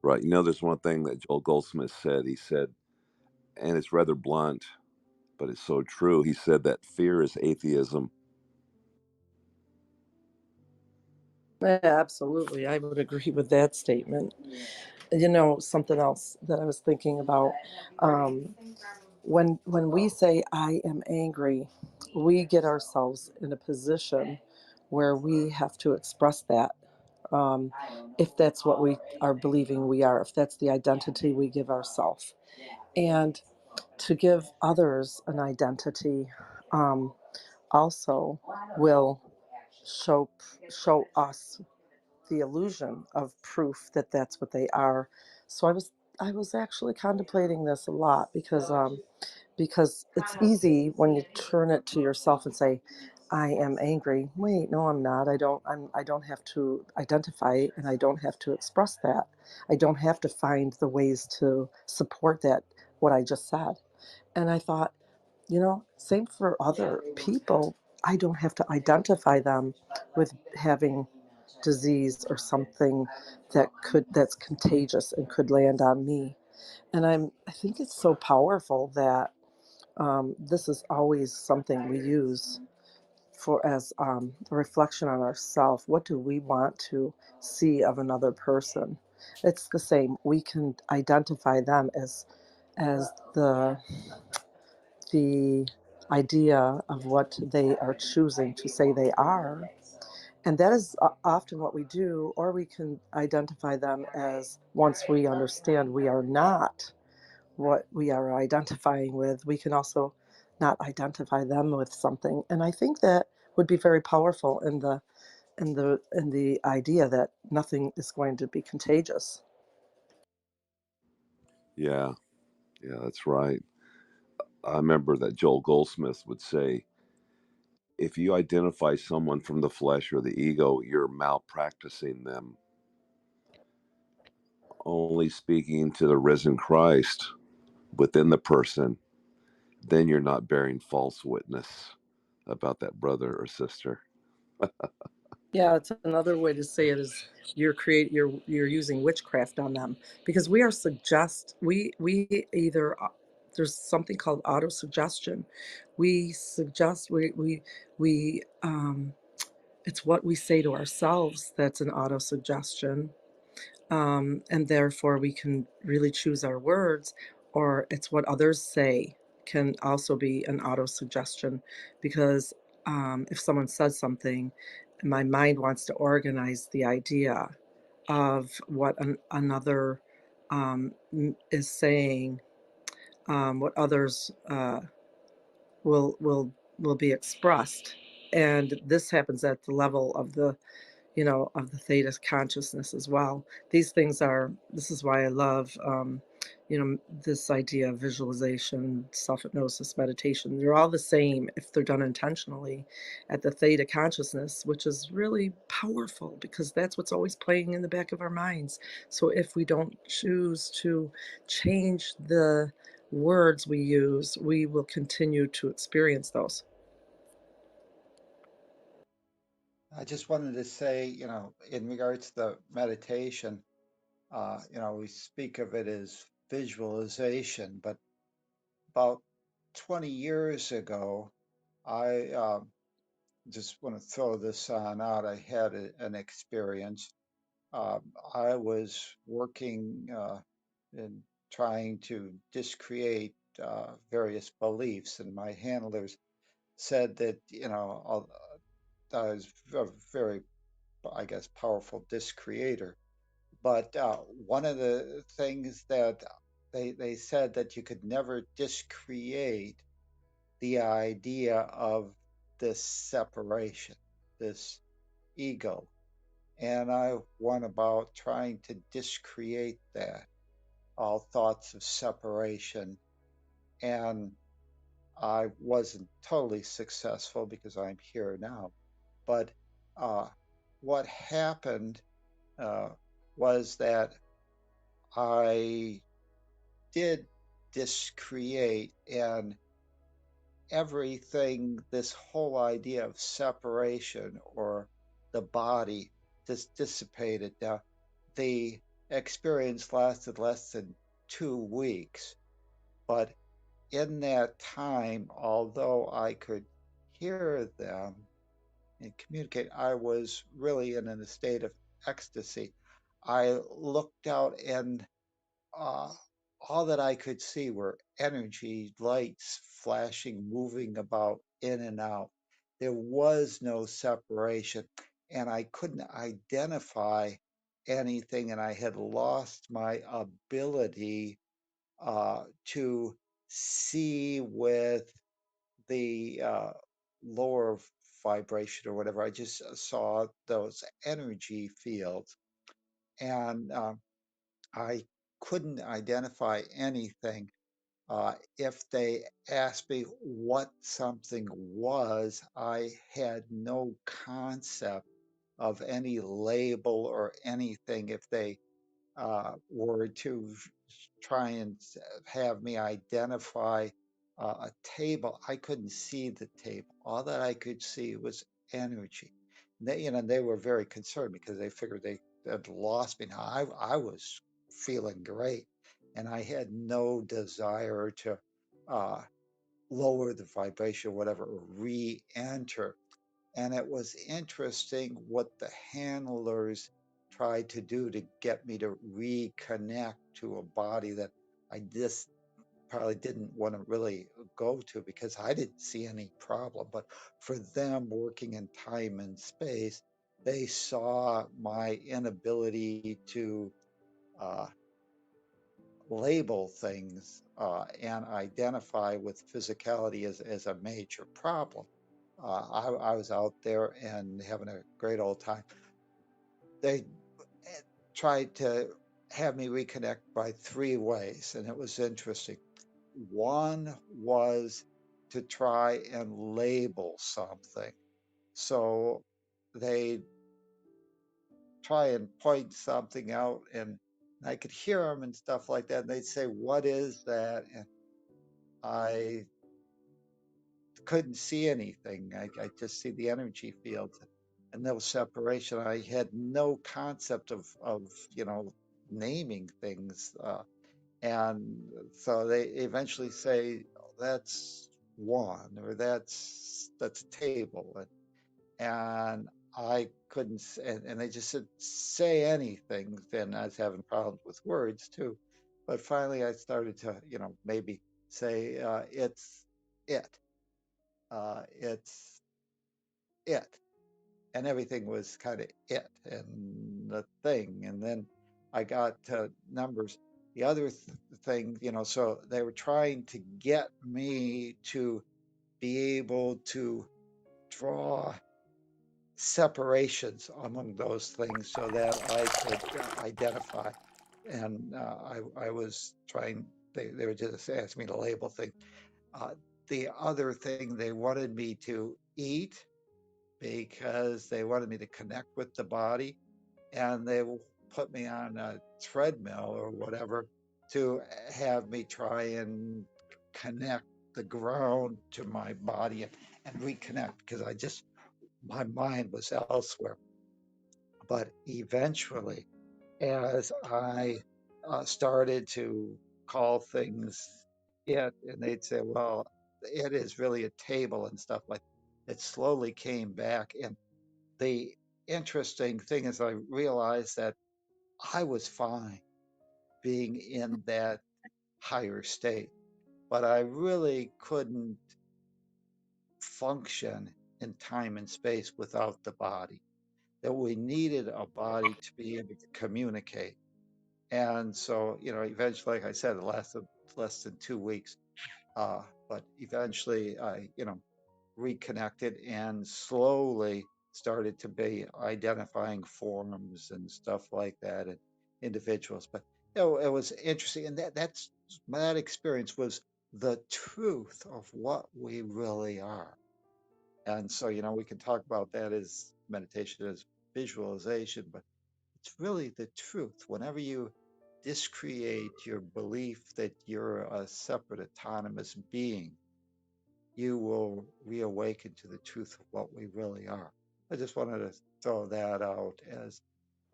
S7: right. There's one thing that Joel Goldsmith said. He said, and it's rather blunt, but it's so true. He said that fear is atheism.
S6: Yeah, absolutely. I would agree with that statement. Something else that I was thinking about, um, when we say I am angry, we get ourselves in a position where we have to express that. Um, if that's what we are believing we are, if that's the identity we give ourselves. And to give others an identity also will show show us the illusion of proof that that's what they are. So I was actually contemplating this a lot because it's easy when you turn it to yourself and say, I am angry. Wait, no, I'm not. I don't have to identify it, and I don't have to express that. I don't have to find the ways to support that, what I just said. And I thought, same for other people. I don't have to identify them with having disease or something that's contagious and could land on me. And I think it's so powerful that this is always something we use for as a reflection on ourselves. What do we want to see of another person? It's the same. We can identify them as the idea of what they are choosing to say they are. And that is often what we do, or we can identify them as, once we understand we are not what we are identifying with, we can also not identify them with something. And I think that would be very powerful in the idea that nothing is going to be contagious.
S7: Yeah, yeah, that's right. I remember that Joel Goldsmith would say, if you identify someone from the flesh or the ego, you're malpracticing them. Only speaking to the risen Christ within the person, then you're not bearing false witness about that brother or sister.
S6: Yeah, it's another way to say it is you're using witchcraft on them, because we either there's something called auto suggestion. We suggest we it's what we say to ourselves that's an auto suggestion, and therefore we can really choose our words, or it's what others say can also be an auto suggestion, because if someone says something, my mind wants to organize the idea of what another is saying, what others will be expressed. And this happens at the level of the theta consciousness as well. This is why I love, this idea of visualization, self-hypnosis, meditation. They're all the same if they're done intentionally at the theta consciousness, which is really powerful because that's what's always playing in the back of our minds. So if we don't choose to change the words we use, we will continue to experience those.
S2: I just wanted to say, in regards to the meditation, we speak of it as visualization, but about 20 years ago, I just want to throw this on out. I had an experience. I was working in trying to discreate various beliefs, and my handlers said that, I was a very, I guess, powerful discreator. But one of the things that they said that you could never discreate the idea of this separation, this ego. And I went about trying to discreate that, all thoughts of separation. And I wasn't totally successful because I'm here now. But uh, what happened uh, was that I did discreate, and everything, this whole idea of separation or the body just dissipated. Now, the experience lasted less than 2 weeks, but in that time, although I could hear them and communicate, I was really in a state of ecstasy. I looked out, and uh, all that I could see were energy, lights flashing, moving about in and out. There was no separation, and I couldn't identify anything, and I had lost my ability to see with the lower vibration or whatever. I just saw those energy fields, and I couldn't identify anything. If they asked me what something was, I had no concept of any label or anything. If they were to try and have me identify a table, I couldn't see the table. All that I could see was energy. They were very concerned because they figured they had lost me. Now, I was feeling great, and I had no desire to uh, lower the vibration, or whatever, or re-enter. And it was interesting what the handlers tried to do to get me to reconnect to a body that I just probably didn't want to really go to because I didn't see any problem. But for them working in time and space, they saw my inability to uh, label things and identify with physicality as a major problem. I was out there and having a great old time. They tried to have me reconnect by 3 ways, and it was interesting. One was to try and label something. So they try and point something out, and I could hear them and stuff like that. And they'd say, "What is that?" And I couldn't see anything. I just see the energy fields and no separation. I had no concept of naming things. And so they eventually say, "Oh, that's one," or that's a table. And I couldn't, and they just said, "Say anything." Then I was having problems with words too. But finally I started to, maybe say, it. It's it. And everything was kind of it and the thing. And then I got to numbers. The other thing, so they were trying to get me to be able to draw separations among those things so that I could identify. And I was trying, they were just asking me to label things. Uh, the other thing, they wanted me to eat because they wanted me to connect with the body, and they put me on a treadmill or whatever to have me try and connect the ground to my body and reconnect because I just my mind was elsewhere. But eventually, as I started to call things it, and they'd say, well, it is really a table and stuff like it slowly came back. And the interesting thing is I realized that I was fine being in that higher state, but I really couldn't function in time and space without the body, that we needed a body to be able to communicate. And so, eventually, like I said, it lasted less than 2 weeks. But eventually, I, reconnected and slowly started to be identifying forms and stuff like that and individuals. But it was interesting, and that experience was the truth of what we really are. And so, we can talk about that as meditation, as visualization, but it's really the truth. Whenever you discreate your belief that you're a separate, autonomous being, you will reawaken to the truth of what we really are. I just wanted to throw that out as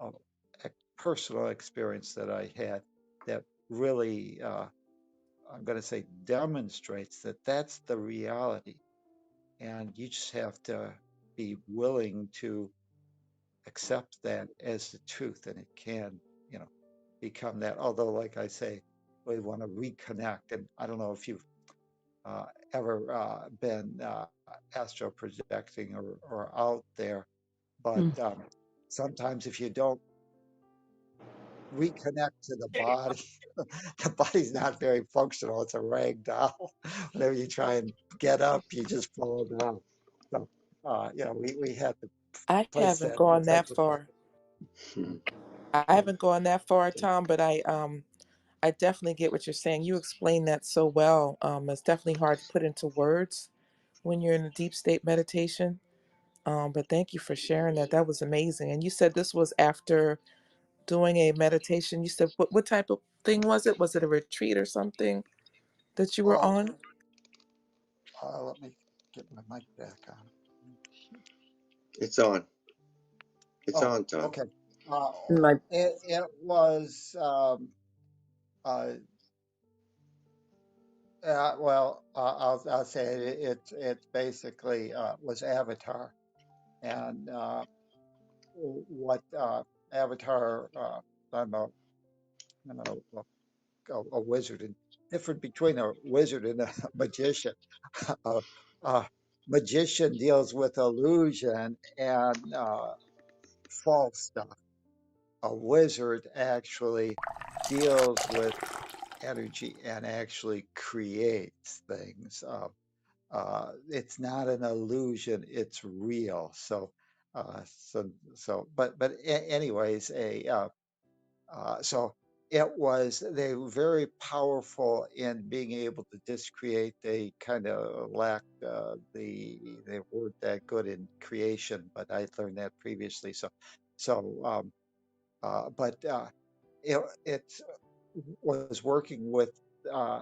S2: a, a personal experience that I had that really, I'm going to say, demonstrates that that's the reality. And you just have to be willing to accept that as the truth, and it can, you know, become that. Although, like I say, we want to reconnect. And I don't know if you've ever been astral projecting or out there, but
S5: Mm.
S2: sometimes if you don't reconnect to the body, the body's not very functional. It's a rag doll. Whenever you try and get up, you just fall down. So, we had to
S5: I
S2: place
S5: haven't
S2: that
S5: gone that
S2: protective
S5: far.
S2: buffer.
S4: Hmm.
S5: I haven't gone that far, Tom, but I definitely get what you're saying. You explain that so well. It's definitely hard to put into words when you're in a deep state meditation. But thank you for sharing that. That was amazing. And you said this was after doing a meditation. You said what type of thing was it? Was it a retreat or something that you were
S2: Oh,
S5: on?
S2: let me get my mic back on.
S4: It's on. It's
S2: Oh,
S4: on, Tom.
S2: okay. Uh,
S6: My
S2: it was uh, well, I'll say it's basically was Avatar, and what Avatar, I don't know, a wizard, and different between a wizard and a magician. a, a magician deals with illusion and false stuff. A wizard actually deals with energy and actually creates things. It's not an illusion; it's real. Anyways, so it was they were very powerful in being able to discreate. They kind of lacked they weren't that good in creation, but I learned that previously. So but it was working with. Uh,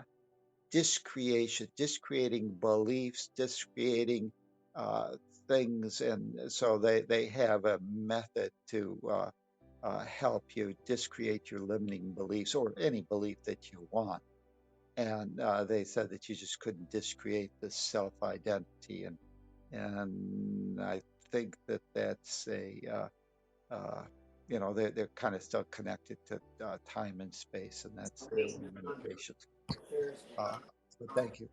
S2: discreation, discreating beliefs, discreating uh, things, and so they have a method to help you discreate your limiting beliefs or any belief that you want. And they said that you just couldn't discreate the self identity, and I think that that's a they're kind of still connected to time and space, and that's their limitations. Uh, but thank you.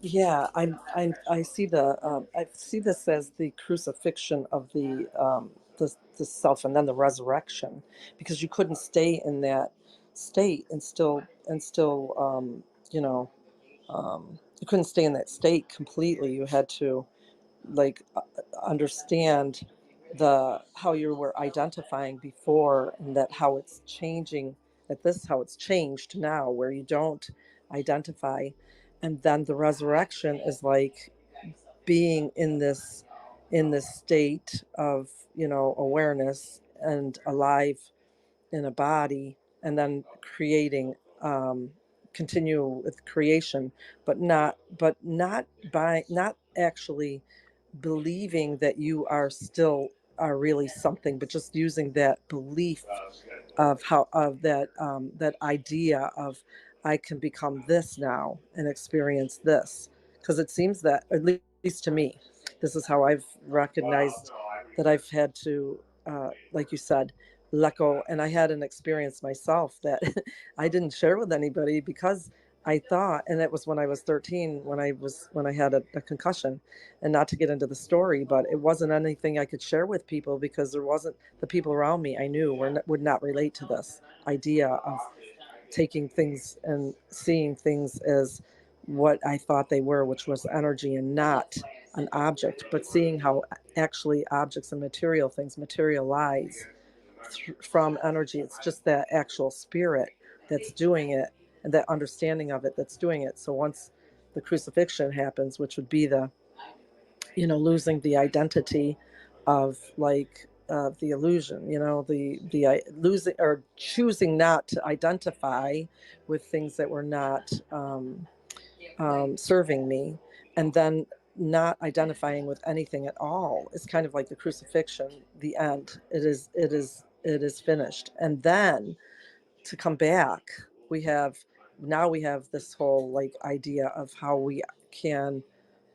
S6: yeah, I see I see this as the crucifixion of the self, and then the resurrection, because you couldn't stay in that state and still you know you couldn't stay in that state completely. You had to like understand the how you were identifying before, and that how it's changing at this how it's changed now, where you don't identify. And then the resurrection is like being in this state of awareness and alive in a body, and then creating, continue with creation, but not by not actually believing that you are still are really something, but just using that belief of how of that that idea of I can become this now and experience this, because it seems that, at least to me, this is how I've recognized that I've had to, like you said, let go. And I had an experience myself that I didn't share with anybody because I thought, and it was when I was 13, when I had a concussion, and not to get into the story, but it wasn't anything I could share with people because there wasn't, the people around me I knew would not relate to this idea of taking things and seeing things as what I thought they were, which was energy and not an object, but seeing how actually objects and material things materialize from energy. It's just that actual spirit that's doing it, and that understanding of it that's doing it. So once the crucifixion happens, which would be the, losing the identity of, like, the illusion, the losing or choosing not to identify with things that were not serving me, and then not identifying with anything at all. It's kind of like the crucifixion, the end. It is finished. And then to come back, we have we have this whole, like, idea of how we can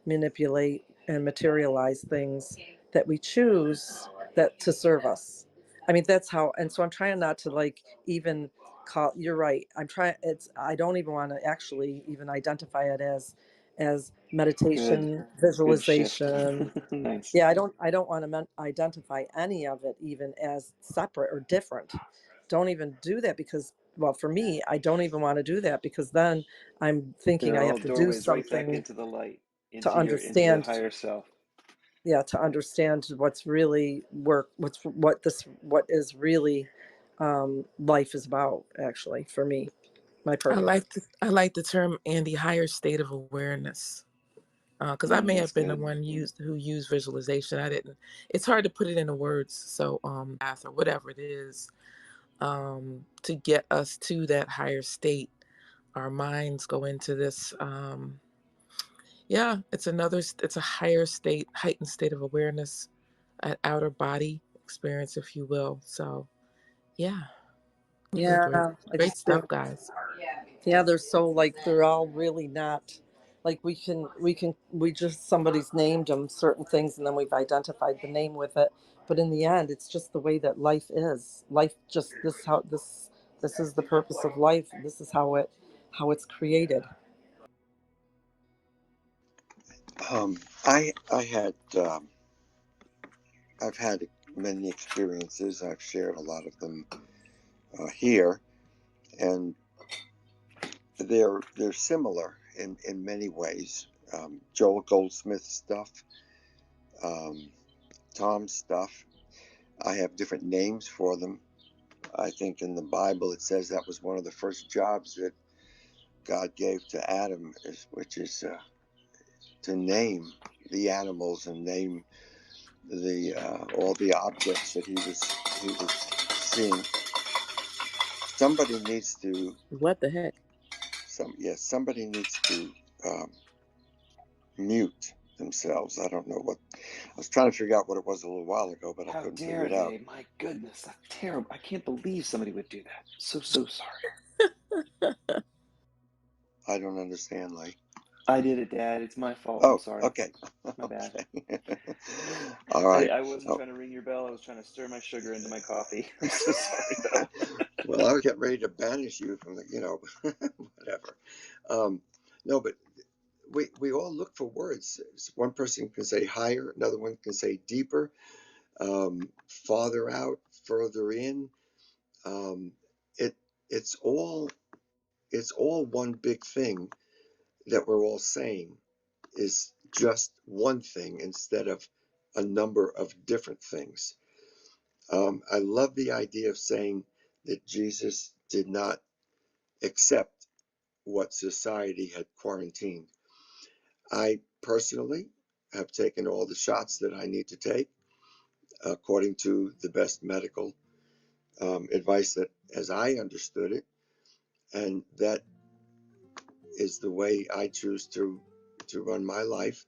S6: manipulate and materialize things that we choose that to serve us. I mean, that's how. And so I'm trying not to, like, even call, you're right, I'm trying, I don't even want to actually even identify it as
S1: Good.
S6: meditation,
S1: Good shift.
S6: visualization.
S1: Nice.
S6: Yeah, I don't want to identify any of it even as separate or different. Don't even do that, because, well, for me, I don't even want to do that, because then I'm thinking
S1: They're
S6: I
S1: all
S6: have to do
S1: doorways right back
S6: something
S1: into the light,
S6: to
S1: into the
S6: understand.
S1: higher self.
S6: Yeah, to understand what's really what is really, life is about, actually, for me, my purpose.
S5: I like the term, Andy, higher state of awareness. Because I may
S1: That's
S5: have been the
S1: good.
S5: one who used visualization. I didn't. It's hard to put it into words. So, path or whatever it is, to get us to that higher state, our minds go into this. Yeah, it's a higher state, heightened state of awareness, an outer body experience, if you will. So, yeah, great,
S6: Yeah, I
S5: great
S6: just
S5: stuff,
S6: feel,
S5: guys.
S6: yeah, they're so, like, they're all really not, like, we just, somebody's named them certain things, and then we've identified the name with it, but in the end it's just the way that life is. Life just, this is the purpose of life. This is how it's created.
S4: I had I've had many experiences. I've shared a lot of them here, and they're similar in many ways. Joel Goldsmith stuff, um, Tom stuff. I have different names for them. I think in the Bible it says that was one of the first jobs that God gave to Adam, which is to name the animals and name the all the objects that he was seeing. Somebody needs to
S5: What the heck?
S4: somebody needs to um, mute themselves. I don't know what. I was trying to figure out what it was a little while ago, but I
S1: How
S4: couldn't figure
S1: dare
S4: it out.
S1: they? My goodness, that's terrible. I can't believe somebody would do that. So sorry.
S4: I don't understand, Lee.
S1: I did it, Dad. It's my fault. I'm
S4: Oh,
S1: sorry.
S4: okay,
S1: My bad.
S4: okay. All right.
S1: I wasn't
S4: Oh.
S1: trying to ring your bell. I was trying to stir my sugar into my coffee. I'm so sorry, though.
S4: Well, I was getting ready to banish you from the, whatever. No, but we all look for words. One person can say higher, another one can say deeper, farther out, further in. Um, it it's all one big thing that we're all saying is just one thing instead of a number of different things. I love the idea of saying that Jesus did not accept what society had quarantined. I personally have taken all the shots that I need to take according to the best medical advice that, as I understood it, and that is the way I choose to run my life.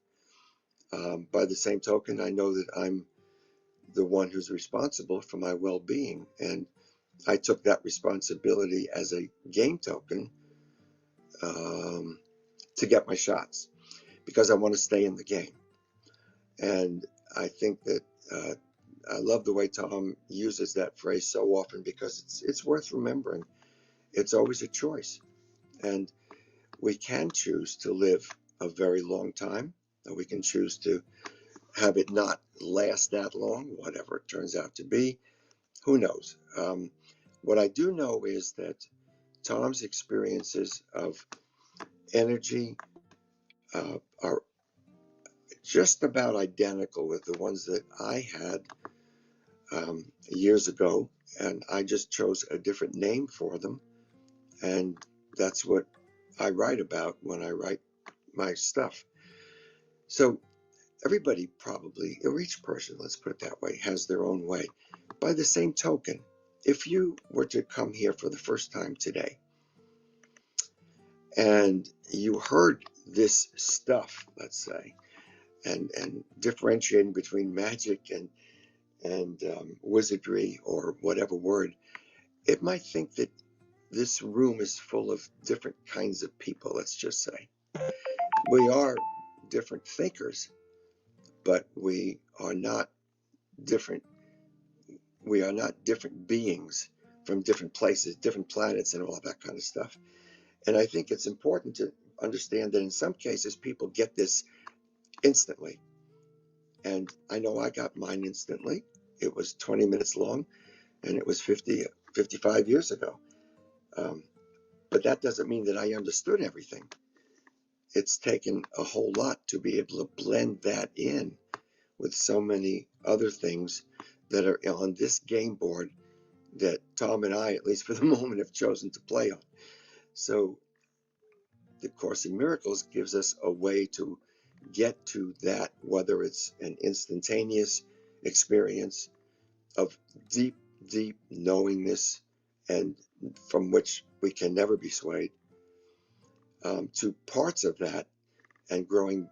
S4: By the same token, I know that I'm the one who's responsible for my well-being, and I took that responsibility as a game token um, to get my shots because I want to stay in the game. And I think that I love the way Tom uses that phrase so often because it's worth remembering. It's always a choice, and we can choose to live a very long time, and we can choose to have it not last that long, whatever it turns out to be. Who knows? What I do know is that Tom's experiences of energy are just about identical with the ones that I had years ago, and I just chose a different name for them, and that's what I write about when I write my stuff. So everybody probably, or each person, let's put it that way, has their own way. By the same token, if you were to come here for the first time today and you heard this stuff, let's say, and differentiating between magic and wizardry or whatever word, it might think that this room is full of different kinds of people, let's just say. We are different thinkers, but we are not different. We are not different beings from different places, different planets, and all that kind of stuff. And I think it's important to understand that in some cases, people get this instantly. And I know I got mine instantly. It was 20 minutes long, and it was 55 years ago. But that doesn't mean that I understood everything. It's taken a whole lot to be able to blend that in with so many other things that are on this game board that Tom and I, at least for the moment, have chosen to play on. So the Course in Miracles gives us a way to get to that, whether it's an instantaneous experience of deep, deep knowingness and from which we can never be swayed, to parts of that and growing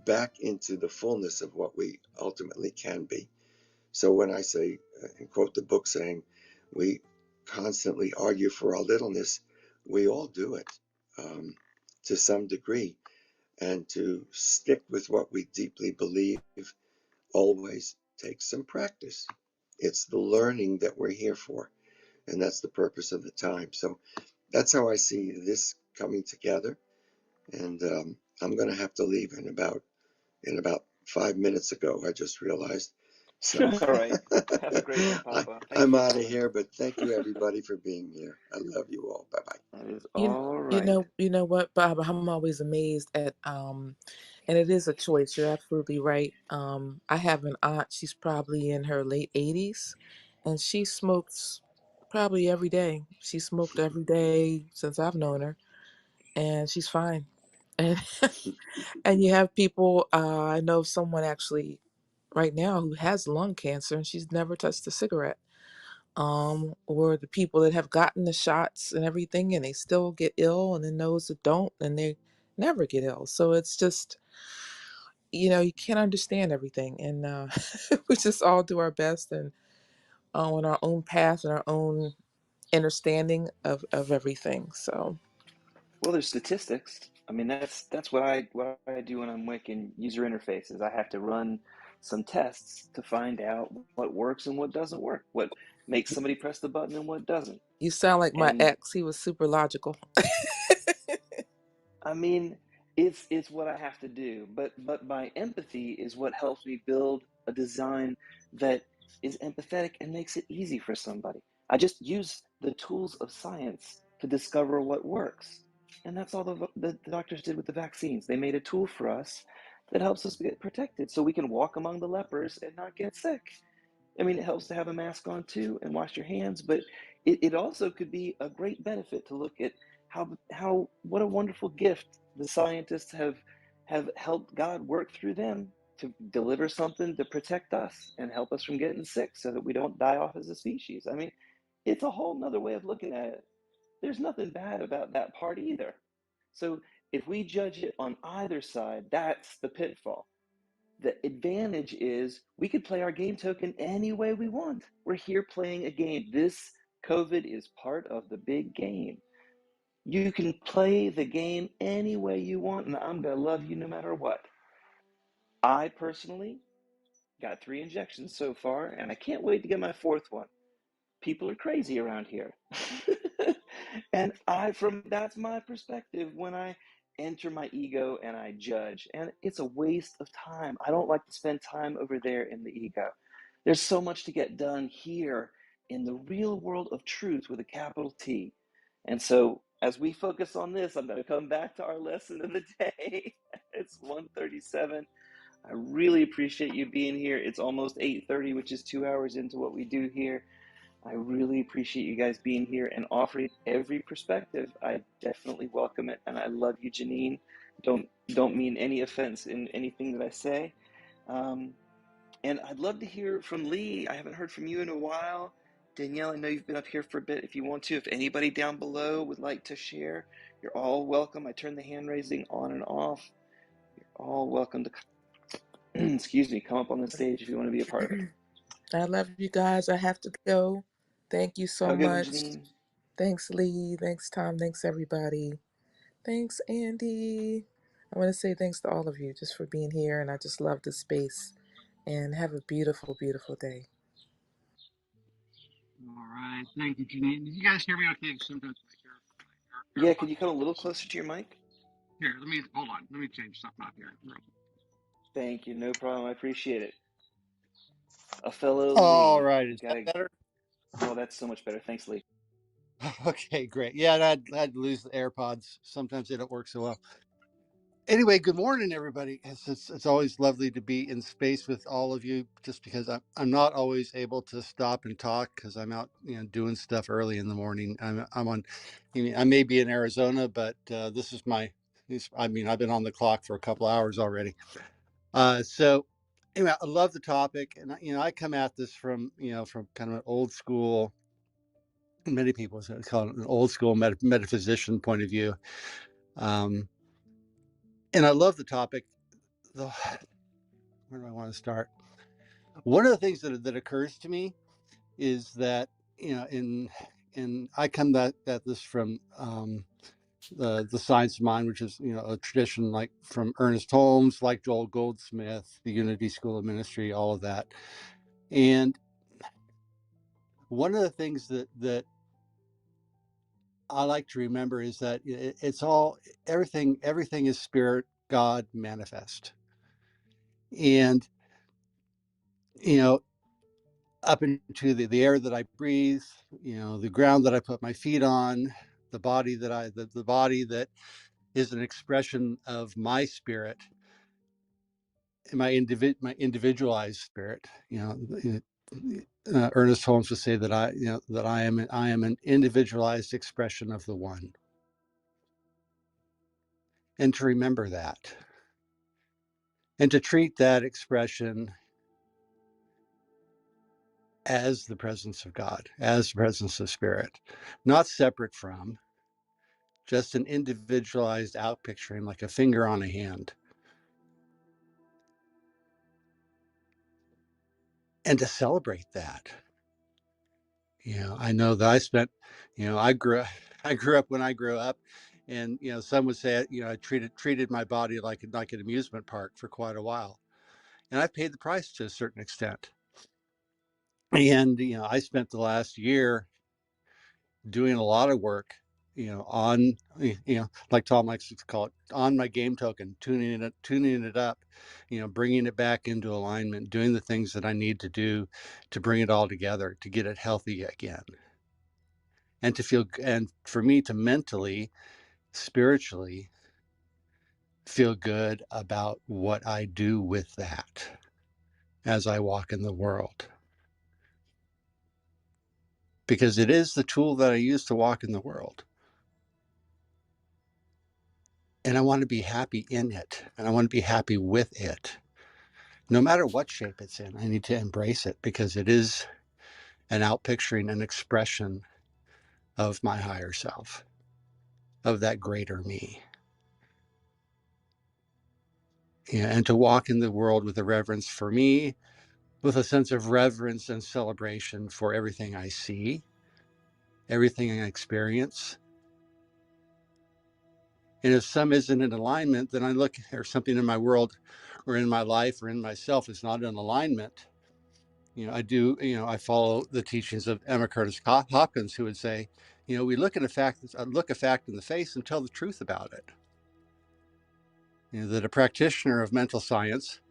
S4: back into the fullness of what we ultimately can be. So when I say, and quote the book saying, we constantly argue for our littleness, we all do it to some degree. And to stick with what we deeply believe always takes some practice. It's the learning that we're here for, and that's the purpose of the time. So that's how I see this coming together. And I'm going to have to leave in about 5 minutes ago. I just realized. So
S1: All right. Have a great one, Papa. Thanks
S4: I'm
S1: for
S4: out of
S1: coming.
S4: here, but thank you everybody for being here. I love you all. Bye bye.
S1: That is
S5: You
S1: all
S5: you
S1: right.
S5: know you know what, Bob? I'm always amazed at and it is a choice. You're absolutely right. I have an aunt. She's probably in her late 80s, and she smokes probably every day. She smoked every day since I've known her, and she's fine. And and you have people. I know someone actually right now who has lung cancer, and she's never touched a cigarette. Or the people that have gotten the shots and everything and they still get ill, and then those that don't and they never get ill. So it's just, you can't understand everything. And we just all do our best and on our own path and our own understanding of everything. So
S1: Well, there's statistics. I mean, that's what I do when I'm making user interfaces. I have to run some tests to find out what works and what doesn't work, what makes somebody press the button and what doesn't.
S5: you sound like my
S1: And
S5: ex. He was super logical.
S1: I mean, it's what I have to do, but my empathy is what helps me build a design that is empathetic and makes it easy for somebody. I just use the tools of science to discover what works, and that's all the doctors did with the vaccines. They made a tool for us that helps us get protected, so we can walk among the lepers and not get sick. I mean, it helps to have a mask on too and wash your hands, but it also could be a great benefit to look at how what a wonderful gift the scientists have helped God work through them to deliver something to protect us and help us from getting sick so that we don't die off as a species. I mean, it's a whole nother way of looking at it. There's nothing bad about that part either. So if we judge it on either side, that's the pitfall. the advantage is we could play our game token any way we want. We're here playing a game. This COVID is part of the big game. You can play the game any way you want, and I'm going to love you no matter what. I personally got 3 injections so far, and I can't wait to get my 4th one. People are crazy around here. And that's my perspective when I enter my ego and I judge. And it's a waste of time. I don't like to spend time over there in the ego. There's so much to get done here in the real world of truth with a capital T. And so as we focus on this, I'm going to come back to our lesson of the day. It's 1:37. I really appreciate you being here. It's almost 8:30, which is 2 hours into what we do here. I really appreciate you guys being here and offering every perspective. I definitely welcome it, and I love you, Janine. Don't mean any offense in anything that I say. And I'd love to hear from Lee. I haven't heard from you in a while. Danielle, I know you've been up here for a bit. If you want to, if anybody down below would like to share, you're all welcome. I turn the hand raising on and off. You're all welcome to, excuse me, come up on the stage if you want to be a part of it.
S5: I love you guys. I have to go. Thank you so
S1: Have a good one,
S5: much.
S1: Janine.
S5: Thanks, Lee. Thanks, Tom. Thanks, everybody. Thanks, Andy. I want to say thanks to all of you just for being here, and I just love the space. And have a beautiful, beautiful day.
S8: All right. Thank you, Janine. Did you guys hear me okay? Sometimes
S1: Yeah, could you come a little closer to your mic?
S8: Here, hold on. Let me change something up here.
S1: Thank you. No problem. I appreciate it. A fellow
S9: All
S1: Lee.
S9: right, is that better?
S1: Oh, that's so much better. Thanks, Lee.
S9: Okay, great. Yeah, I had to lose the AirPods. Sometimes they don't work so well. Anyway, good morning, everybody. It's always lovely to be in space with all of you. Just because I'm not always able to stop and talk because I'm out, doing stuff early in the morning. I'm on. I may be in Arizona, but this is I've been on the clock for a couple hours already. So anyway, I love the topic, and I come at this from kind of an old school. Many people call it an old school metaphysician point of view. And I love the topic. Where do I want to start? One of the things that occurs to me is that, in I come at this from the science of mind, which is, a tradition like from Ernest Holmes, like Joel Goldsmith, the Unity School of Ministry, all of that. And one of the things that I like to remember is that it's all everything is spirit, God manifest. And up into the air that I breathe, the ground that I put my feet on, the body the body that is an expression of my spirit, and my individualized spirit. Ernest Holmes would say that I am an individualized expression of the one. And to remember that, and to treat that expression as the presence of God, as the presence of spirit, not separate from, just an individualized outpicturing, like a finger on a hand. And to celebrate that. I know that I spent, I grew up when I grew up, and some would say, I treated my body like an amusement park for quite a while, and I paid the price to a certain extent. And I spent the last year doing a lot of work, on, like Tom likes to call it, on my game token, tuning it up, bringing it back into alignment, doing the things that I need to do to bring it all together, to get it healthy again. And for me to mentally, spiritually feel good about what I do with that as I walk in the world. Because it is the tool that I use to walk in the world. And I want to be happy in it. And I want to be happy with it. No matter what shape it's in, I need to embrace it because it is an outpicturing, an expression of my higher self, of that greater me. and to walk in the world with a reverence for me, with a sense of reverence and celebration for everything I see, everything I experience. And if some isn't in alignment, then I look, or something in my world or in my life or in myself is not in alignment. I follow the teachings of Emma Curtis Hopkins, who would say, we look a fact in the face and tell the truth about it. That a practitioner of mental science,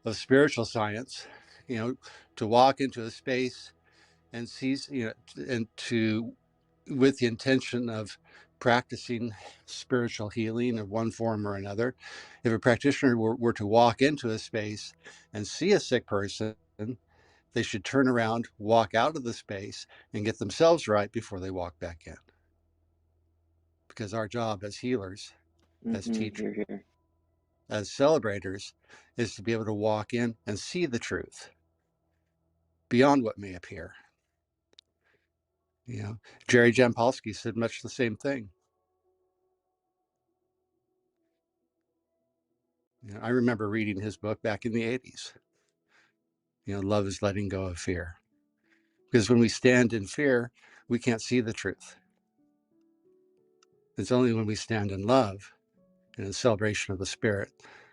S9: of spiritual science, to walk into a space and seize, and to, with the intention of practicing spiritual healing of one form or another, if a practitioner were to walk into a space and see a sick person, they should turn around, walk out of the space, and get themselves right before they walk back in. Because our job as healers, as teachers,
S1: Hear, hear.
S9: as celebrators, is to be able to walk in and see the truth beyond what may appear. Jerry Jampolsky said much the same thing. I remember reading his book back in the 80s. Love is letting go of fear. Because when we stand in fear, we can't see the truth. It's only when we stand in love and in celebration of the Spirit,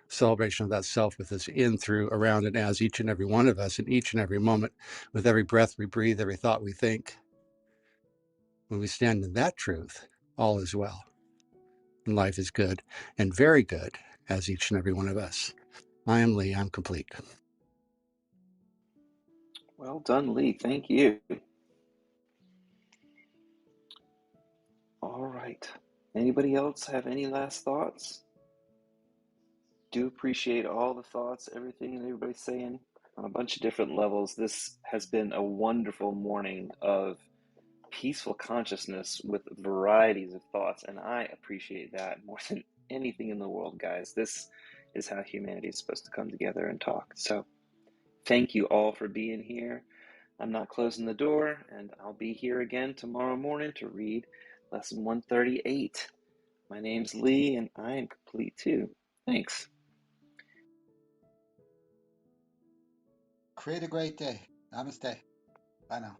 S9: celebration of that self with us in, through, around, and as each and every one of us in each and every moment, with every breath we breathe, every thought we think. When we stand in that truth, all is well. And life is good and very good as each and every one of us. I am Lee. I'm complete.
S1: Well done, Lee. Thank you. All right. Anybody else have any last thoughts? Do appreciate all the thoughts, everything and everybody's saying on a bunch of different levels. This has been a wonderful morning of peaceful consciousness with varieties of thoughts, and I appreciate that more than anything in the world, guys. This is how humanity is supposed to come together and talk. So thank you all for being here. I'm not closing the door, and I'll be here again tomorrow morning to read lesson 138. My name's Lee, and I am complete too. Thanks.
S2: Create a great day. Namaste. Bye now.